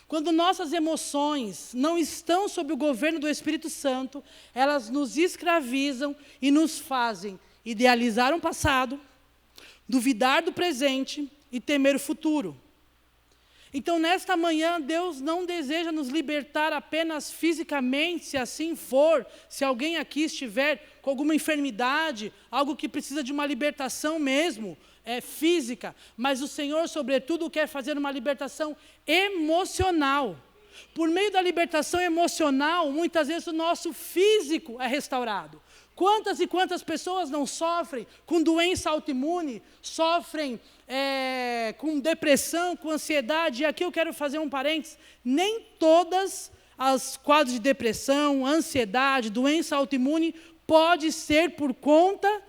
Quando nossas emoções não estão sob o governo do Espírito Santo, elas nos escravizam e nos fazem idealizar um passado, duvidar do presente e temer o futuro. Então, nesta manhã, Deus não deseja nos libertar apenas fisicamente, se assim for, se alguém aqui estiver com alguma enfermidade, algo que precisa de uma libertação mesmo, física, mas o Senhor, sobretudo, quer fazer uma libertação emocional. Por meio da libertação emocional, muitas vezes o nosso físico é restaurado. Quantas e quantas pessoas não sofrem com doença autoimune, sofrem com depressão, com ansiedade, e aqui eu quero fazer um parênteses, nem todas as quadros de depressão, ansiedade, doença autoimune, pode ser por conta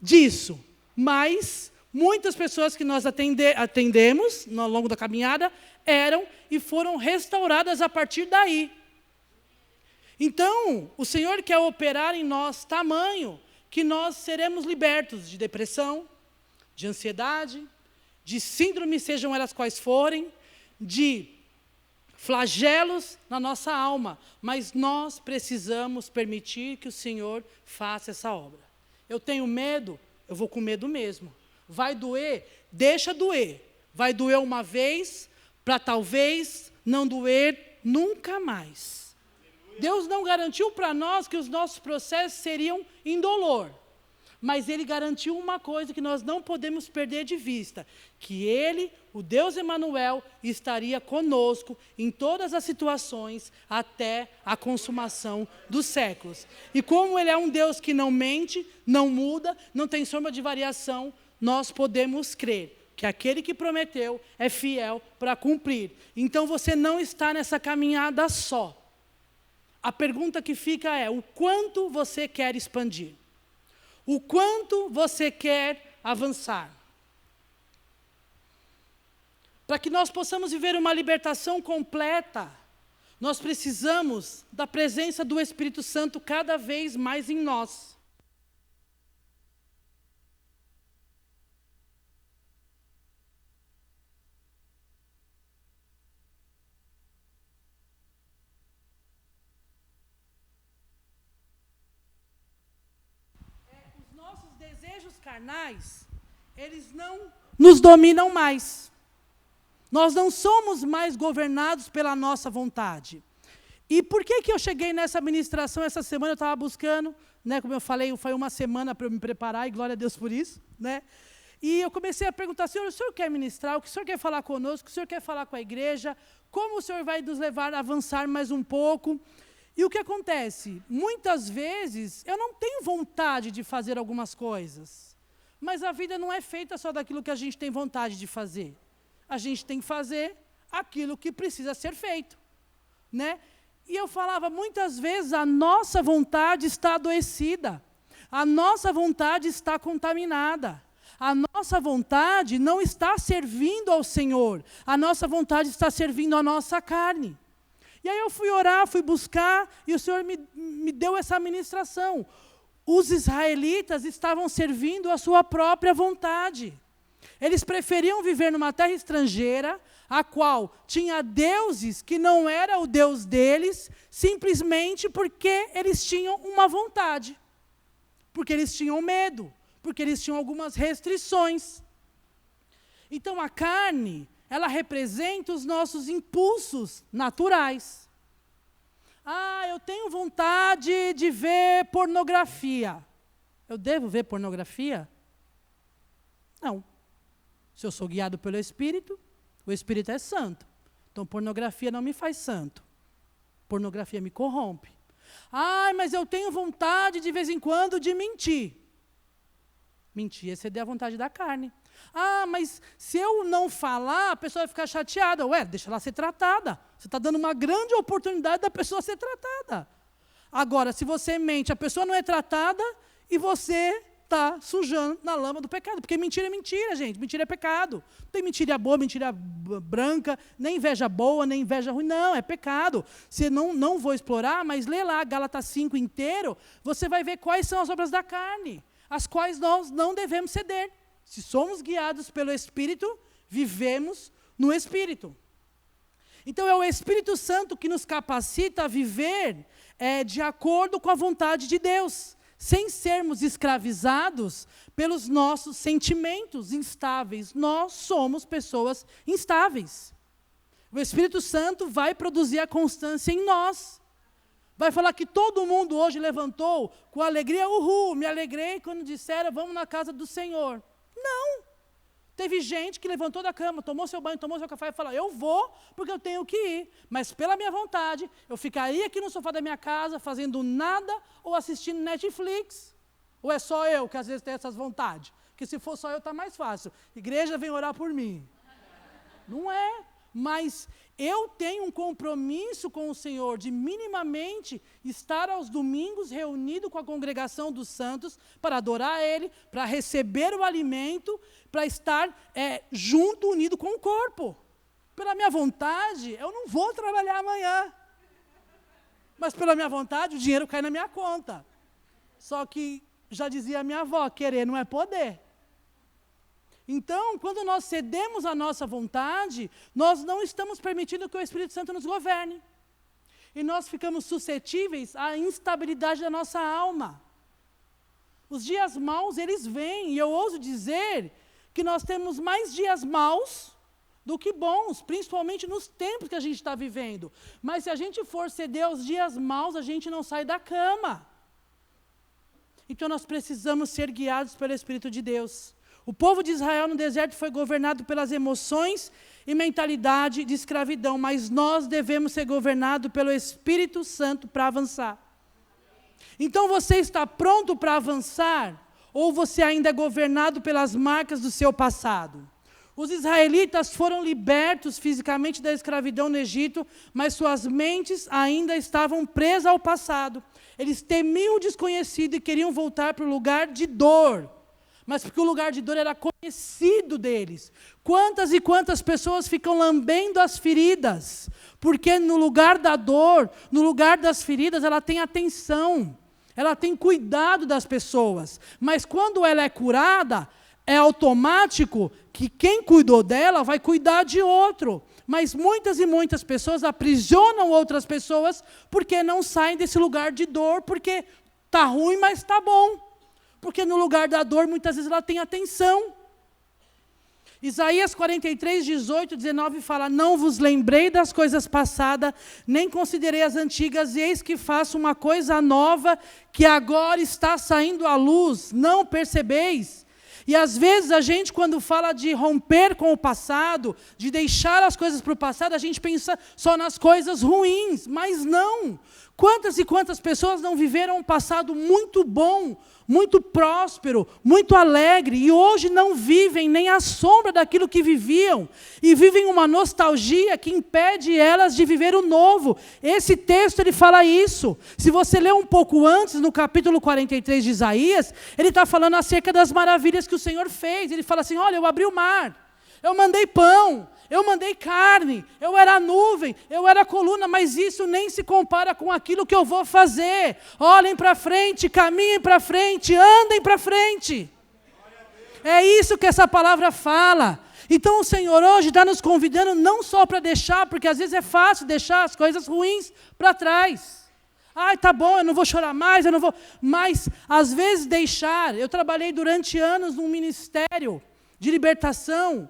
disso, mas muitas pessoas que nós atendemos ao longo da caminhada eram e foram restauradas a partir daí. Então, o Senhor quer operar em nós tamanho que nós seremos libertos de depressão, de ansiedade, de síndromes, sejam elas quais forem, de flagelos na nossa alma, mas nós precisamos permitir que o Senhor faça essa obra. Eu tenho medo, eu vou com medo mesmo. Vai doer? Deixa doer. Vai doer uma vez, para talvez não doer nunca mais. Deus não garantiu para nós que os nossos processos seriam indolor. Mas Ele garantiu uma coisa que nós não podemos perder de vista, que Ele, o Deus Emanuel, estaria conosco em todas as situações até a consumação dos séculos. E como Ele é um Deus que não mente, não muda, não tem sombra de variação, nós podemos crer que aquele que prometeu é fiel para cumprir. Então você não está nessa caminhada só. A pergunta que fica é: o quanto você quer expandir? O quanto você quer avançar? Para que nós possamos viver uma libertação completa, nós precisamos da presença do Espírito Santo cada vez mais em nós. Carnais, eles não nos dominam mais. Nós não somos mais governados pela nossa vontade. E por que eu cheguei nessa ministração essa semana? Eu estava buscando, né, como eu falei, foi uma semana para eu me preparar, e glória a Deus por isso, né? E eu comecei a perguntar: Senhor, o Senhor quer ministrar? O que o Senhor quer falar conosco? O Senhor quer falar com a igreja? Como o Senhor vai nos levar a avançar mais um pouco? E o que acontece? Muitas vezes eu não tenho vontade de fazer algumas coisas. Mas a vida não é feita só daquilo que a gente tem vontade de fazer. A gente tem que fazer aquilo que precisa ser feito. né? E eu falava, muitas vezes a nossa vontade está adoecida, a nossa vontade está contaminada, a nossa vontade não está servindo ao Senhor, a nossa vontade está servindo à nossa carne. E aí eu fui orar, fui buscar, e o Senhor me deu essa ministração. Os israelitas estavam servindo a sua própria vontade. Eles preferiam viver numa terra estrangeira, a qual tinha deuses que não era o Deus deles, simplesmente porque eles tinham uma vontade, porque eles tinham medo, porque eles tinham algumas restrições. Então a carne, ela representa os nossos impulsos naturais. Eu tenho vontade de ver pornografia. Eu devo ver pornografia? Não. Se eu sou guiado pelo Espírito, o Espírito é santo. Então, pornografia não me faz santo. Pornografia me corrompe. Mas eu tenho vontade, de vez em quando, de mentir. Mentir é exceder a vontade da carne. Mas se eu não falar, a pessoa vai ficar chateada. Deixa ela ser tratada. Você está dando uma grande oportunidade da pessoa ser tratada. Agora, se você mente, a pessoa não é tratada e você está sujando na lama do pecado. Porque mentira é mentira, gente. Mentira é pecado. Não tem mentira boa, mentira branca, nem inveja boa, nem inveja ruim. Não, é pecado. Se não vou explorar, mas lê lá Gálatas 5 inteiro, você vai ver quais são as obras da carne, as quais nós não devemos ceder. Se somos guiados pelo Espírito, vivemos no Espírito. Então, é o Espírito Santo que nos capacita a viver de acordo com a vontade de Deus, sem sermos escravizados pelos nossos sentimentos instáveis. Nós somos pessoas instáveis. O Espírito Santo vai produzir a constância em nós. Vai falar que todo mundo hoje levantou com alegria, me alegrei quando disseram, vamos na casa do Senhor. Não. Teve gente que levantou da cama, tomou seu banho, tomou seu café e falou, eu vou porque eu tenho que ir, mas pela minha vontade, eu ficaria aqui no sofá da minha casa fazendo nada ou assistindo Netflix. Ou é só eu que às vezes tenho essas vontades? Porque se for só eu, está mais fácil. Igreja vem orar por mim. Não é. Mas eu tenho um compromisso com o Senhor de minimamente estar aos domingos reunido com a congregação dos santos para adorar Ele, para receber o alimento, para estar junto, unido com o corpo. Pela minha vontade, eu não vou trabalhar amanhã. Mas pela minha vontade, o dinheiro cai na minha conta. Só que, já dizia a minha avó, querer não é poder. Então, quando nós cedemos a nossa vontade, nós não estamos permitindo que o Espírito Santo nos governe. E nós ficamos suscetíveis à instabilidade da nossa alma. Os dias maus, eles vêm, e eu ouso dizer que nós temos mais dias maus do que bons, principalmente nos tempos que a gente está vivendo. Mas se a gente for ceder aos dias maus, a gente não sai da cama. Então, nós precisamos ser guiados pelo Espírito de Deus. O povo de Israel no deserto foi governado pelas emoções e mentalidade de escravidão, mas nós devemos ser governados pelo Espírito Santo para avançar. Então você está pronto para avançar? Ou você ainda é governado pelas marcas do seu passado? Os israelitas foram libertos fisicamente da escravidão no Egito, mas suas mentes ainda estavam presas ao passado. Eles temiam o desconhecido e queriam voltar para o lugar de dor. Mas porque o lugar de dor era conhecido deles. Quantas e quantas pessoas ficam lambendo as feridas? Porque no lugar da dor, no lugar das feridas, ela tem atenção. Ela tem cuidado das pessoas. Mas quando ela é curada, é automático que quem cuidou dela vai cuidar de outro. Mas muitas e muitas pessoas aprisionam outras pessoas porque não saem desse lugar de dor, porque está ruim, mas está bom. Porque no lugar da dor, muitas vezes ela tem atenção. Isaías 43, 18, 19 fala, não vos lembrei das coisas passadas, nem considerei as antigas, e eis que faço uma coisa nova, que agora está saindo à luz, não percebeis? E às vezes a gente, quando fala de romper com o passado, de deixar as coisas para o passado, a gente pensa só nas coisas ruins, mas não. Quantas e quantas pessoas não viveram um passado muito bom, muito próspero, muito alegre, e hoje não vivem nem a sombra daquilo que viviam, e vivem uma nostalgia que impede elas de viver o novo. Esse texto, ele fala isso. Se você ler um pouco antes, no capítulo 43 de Isaías, ele está falando acerca das maravilhas que o Senhor fez. Ele fala assim, olha, eu abri o mar, eu mandei pão, eu mandei carne, eu era a nuvem, eu era a coluna, mas isso nem se compara com aquilo que eu vou fazer. Olhem para frente, caminhem para frente, andem para frente. É isso que essa palavra fala. Então o Senhor hoje está nos convidando não só para deixar, porque às vezes é fácil deixar as coisas ruins para trás. Ai, tá bom, eu não vou chorar mais, eu não vou... Mas, às vezes, deixar... Eu trabalhei durante anos num ministério de libertação,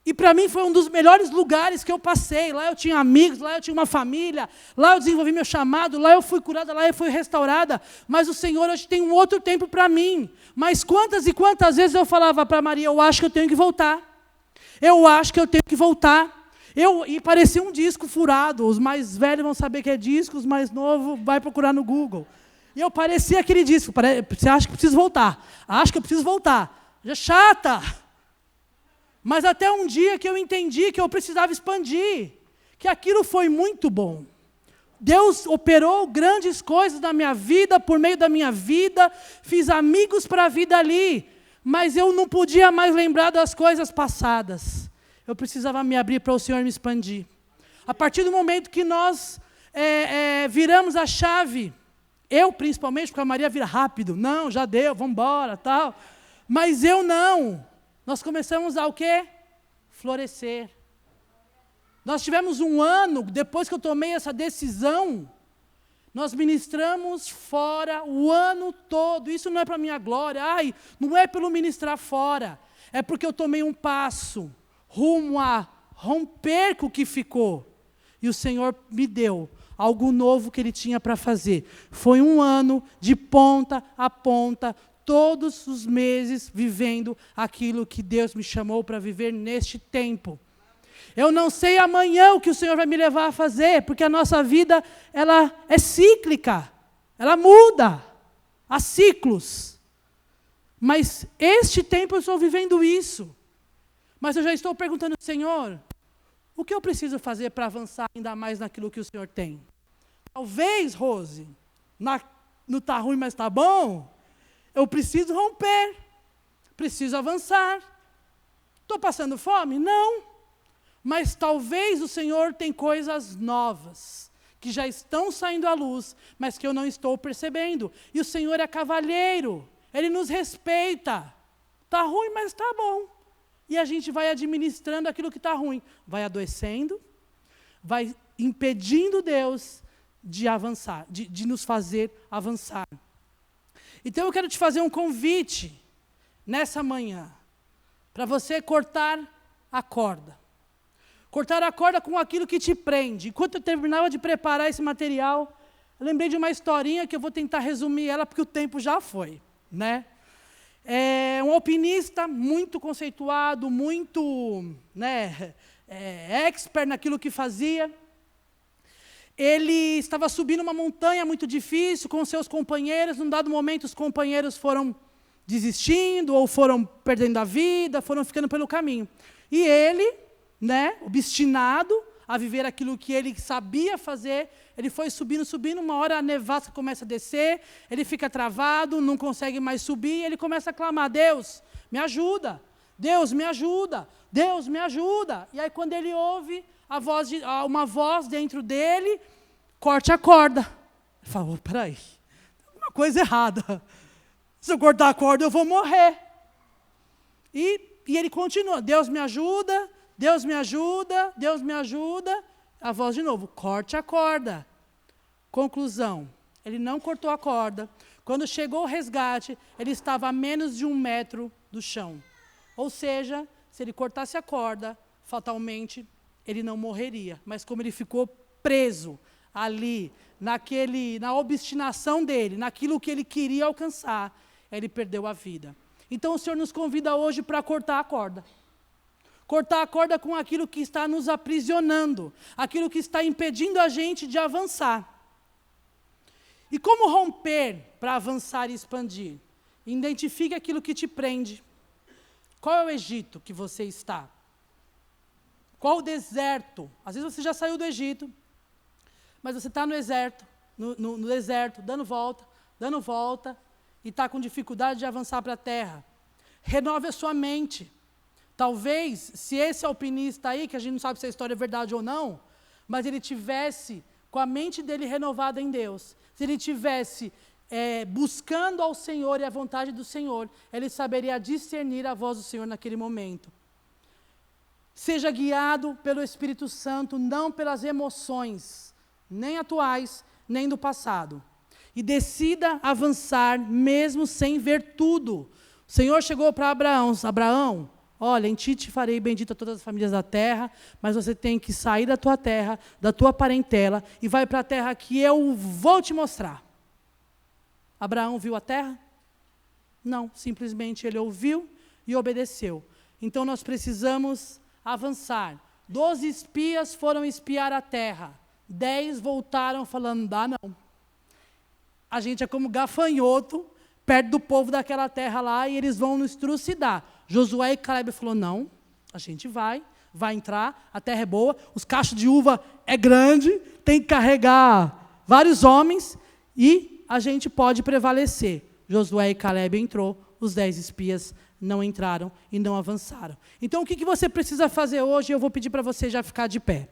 e para mim foi um dos melhores lugares que eu passei. Lá eu tinha amigos, lá eu tinha uma família, lá eu desenvolvi meu chamado, lá eu fui curada, lá eu fui restaurada. Mas o Senhor hoje tem um outro tempo para mim. Mas quantas e quantas vezes eu falava para Maria, eu acho que eu tenho que voltar. Eu acho que eu tenho que voltar. E parecia um disco furado. Os mais velhos vão saber que é disco, os mais novos vai procurar no Google. E eu parecia aquele disco. Você acha que preciso voltar? Acho que eu preciso voltar. Já chata. Mas até um dia que eu entendi que eu precisava expandir, que aquilo foi muito bom. Deus operou grandes coisas na minha vida, por meio da minha vida, fiz amigos para a vida ali, mas eu não podia mais lembrar das coisas passadas. Eu precisava me abrir para o Senhor me expandir. A partir do momento que nós viramos a chave, eu principalmente, porque a Maria vira rápido, não, já deu, vamos embora, tal. Mas eu não. Nós começamos a o quê? Florescer. Nós tivemos um ano, depois que eu tomei essa decisão, nós ministramos fora o ano todo. Isso não é para minha glória, não é pelo ministrar fora. É porque eu tomei um passo rumo a romper com o que ficou. E o Senhor me deu algo novo que Ele tinha para fazer. Foi um ano de ponta a ponta, todos os meses vivendo aquilo que Deus me chamou para viver neste tempo. Eu não sei amanhã o que o Senhor vai me levar a fazer, porque a nossa vida, ela é cíclica, ela muda, há ciclos. Mas este tempo eu estou vivendo isso. Mas eu já estou perguntando, Senhor, o que eu preciso fazer para avançar ainda mais naquilo que o Senhor tem? Talvez, Rose, não está ruim, mas está bom. Eu preciso romper, preciso avançar. Estou passando fome? Não. Mas talvez o Senhor tem coisas novas, que já estão saindo à luz, mas que eu não estou percebendo. E o Senhor é cavalheiro, Ele nos respeita. Está ruim, mas está bom. E a gente vai administrando aquilo que está ruim. Vai adoecendo, vai impedindo Deus de avançar, de nos fazer avançar. Então eu quero te fazer um convite nessa manhã, para você cortar a corda. Cortar a corda com aquilo que te prende. Enquanto eu terminava de preparar esse material, eu lembrei de uma historinha que eu vou tentar resumir ela, porque o tempo já foi, né? É um alpinista muito conceituado, muito expert naquilo que fazia. Ele estava subindo uma montanha muito difícil com seus companheiros. Num dado momento, os companheiros foram desistindo, ou foram perdendo a vida, foram ficando pelo caminho. E ele, obstinado a viver aquilo que ele sabia fazer, ele foi subindo, uma hora a nevasca começa a descer, ele fica travado, não consegue mais subir, e ele começa a clamar, Deus, me ajuda, Deus, me ajuda, Deus, me ajuda. E aí quando ele ouve uma voz dentro dele, corte a corda. Ele falou, peraí, tem uma coisa errada. Se eu cortar a corda, eu vou morrer. E ele continua, Deus me ajuda, Deus me ajuda, Deus me ajuda. A voz de novo, corte a corda. Conclusão, ele não cortou a corda. Quando chegou o resgate, ele estava a menos de 1 metro do chão. Ou seja, se ele cortasse a corda, fatalmente, ele não morreria. Mas como ele ficou preso ali, na obstinação dele, naquilo que ele queria alcançar, ele perdeu a vida. Então o Senhor nos convida hoje para cortar a corda. Cortar a corda com aquilo que está nos aprisionando, aquilo que está impedindo a gente de avançar. E como romper para avançar e expandir? Identifique aquilo que te prende. Qual é o Egito que você está? Qual o deserto? Às vezes você já saiu do Egito, mas você está no deserto, dando volta, e está com dificuldade de avançar para a terra. Renove a sua mente. Talvez, se esse alpinista aí, que a gente não sabe se a história é verdade ou não, mas ele tivesse com a mente dele renovada em Deus, se ele tivesse buscando ao Senhor e a vontade do Senhor, ele saberia discernir a voz do Senhor naquele momento. Seja guiado pelo Espírito Santo, não pelas emoções, nem atuais, nem do passado. E decida avançar mesmo sem ver tudo. O Senhor chegou para Abraão: Abraão, olha, em ti te farei bendita todas as famílias da terra, mas você tem que sair da tua terra, da tua parentela, e vai para a terra que eu vou te mostrar. Abraão viu a terra? Não, simplesmente ele ouviu e obedeceu. Então nós precisamos avançar. 12 espias foram espiar a terra. 10 voltaram falando: dá não. A gente é como gafanhoto perto do povo daquela terra lá, e eles vão nos trucidar. Josué e Caleb falou: não, a gente vai entrar, a terra é boa, os cachos de uva é grande, tem que carregar vários homens, e a gente pode prevalecer. Josué e Caleb entrou, os 10 espias não entraram e não avançaram. Então, o que você precisa fazer hoje? Eu vou pedir para você já ficar de pé.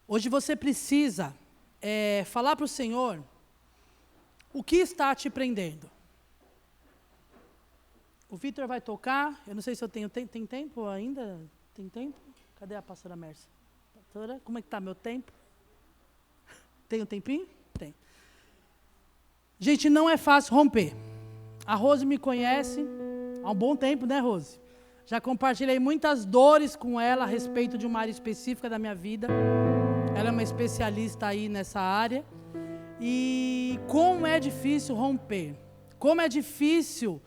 Hoje você precisa falar para o Senhor o que está te prendendo. O Vitor vai tocar. Eu não sei se eu tenho... Tem tempo ainda? Tem tempo? Cadê a pastora Mércia? Pastora, como é que está meu tempo? Tem um tempinho? Tem. Gente, não é fácil romper. A Rose me conhece há um bom tempo, né, Rose? Já compartilhei muitas dores com ela a respeito de uma área específica da minha vida. Ela é uma especialista aí nessa área. E como é difícil romper. Como é difícil.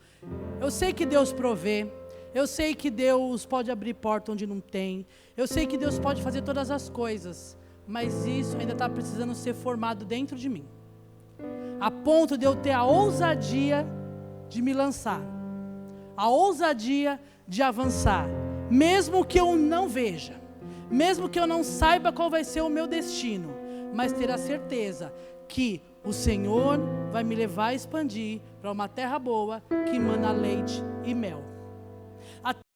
Eu sei que Deus provê. Eu sei que Deus pode abrir porta onde não tem. Eu sei que Deus pode fazer todas as coisas. Mas isso ainda está precisando ser formado dentro de mim. A ponto de eu ter a ousadia de me lançar. A ousadia de avançar. Mesmo que eu não veja. Mesmo que eu não saiba qual vai ser o meu destino, mas ter a certeza que o Senhor vai me levar a expandir para uma terra boa que emana leite e mel.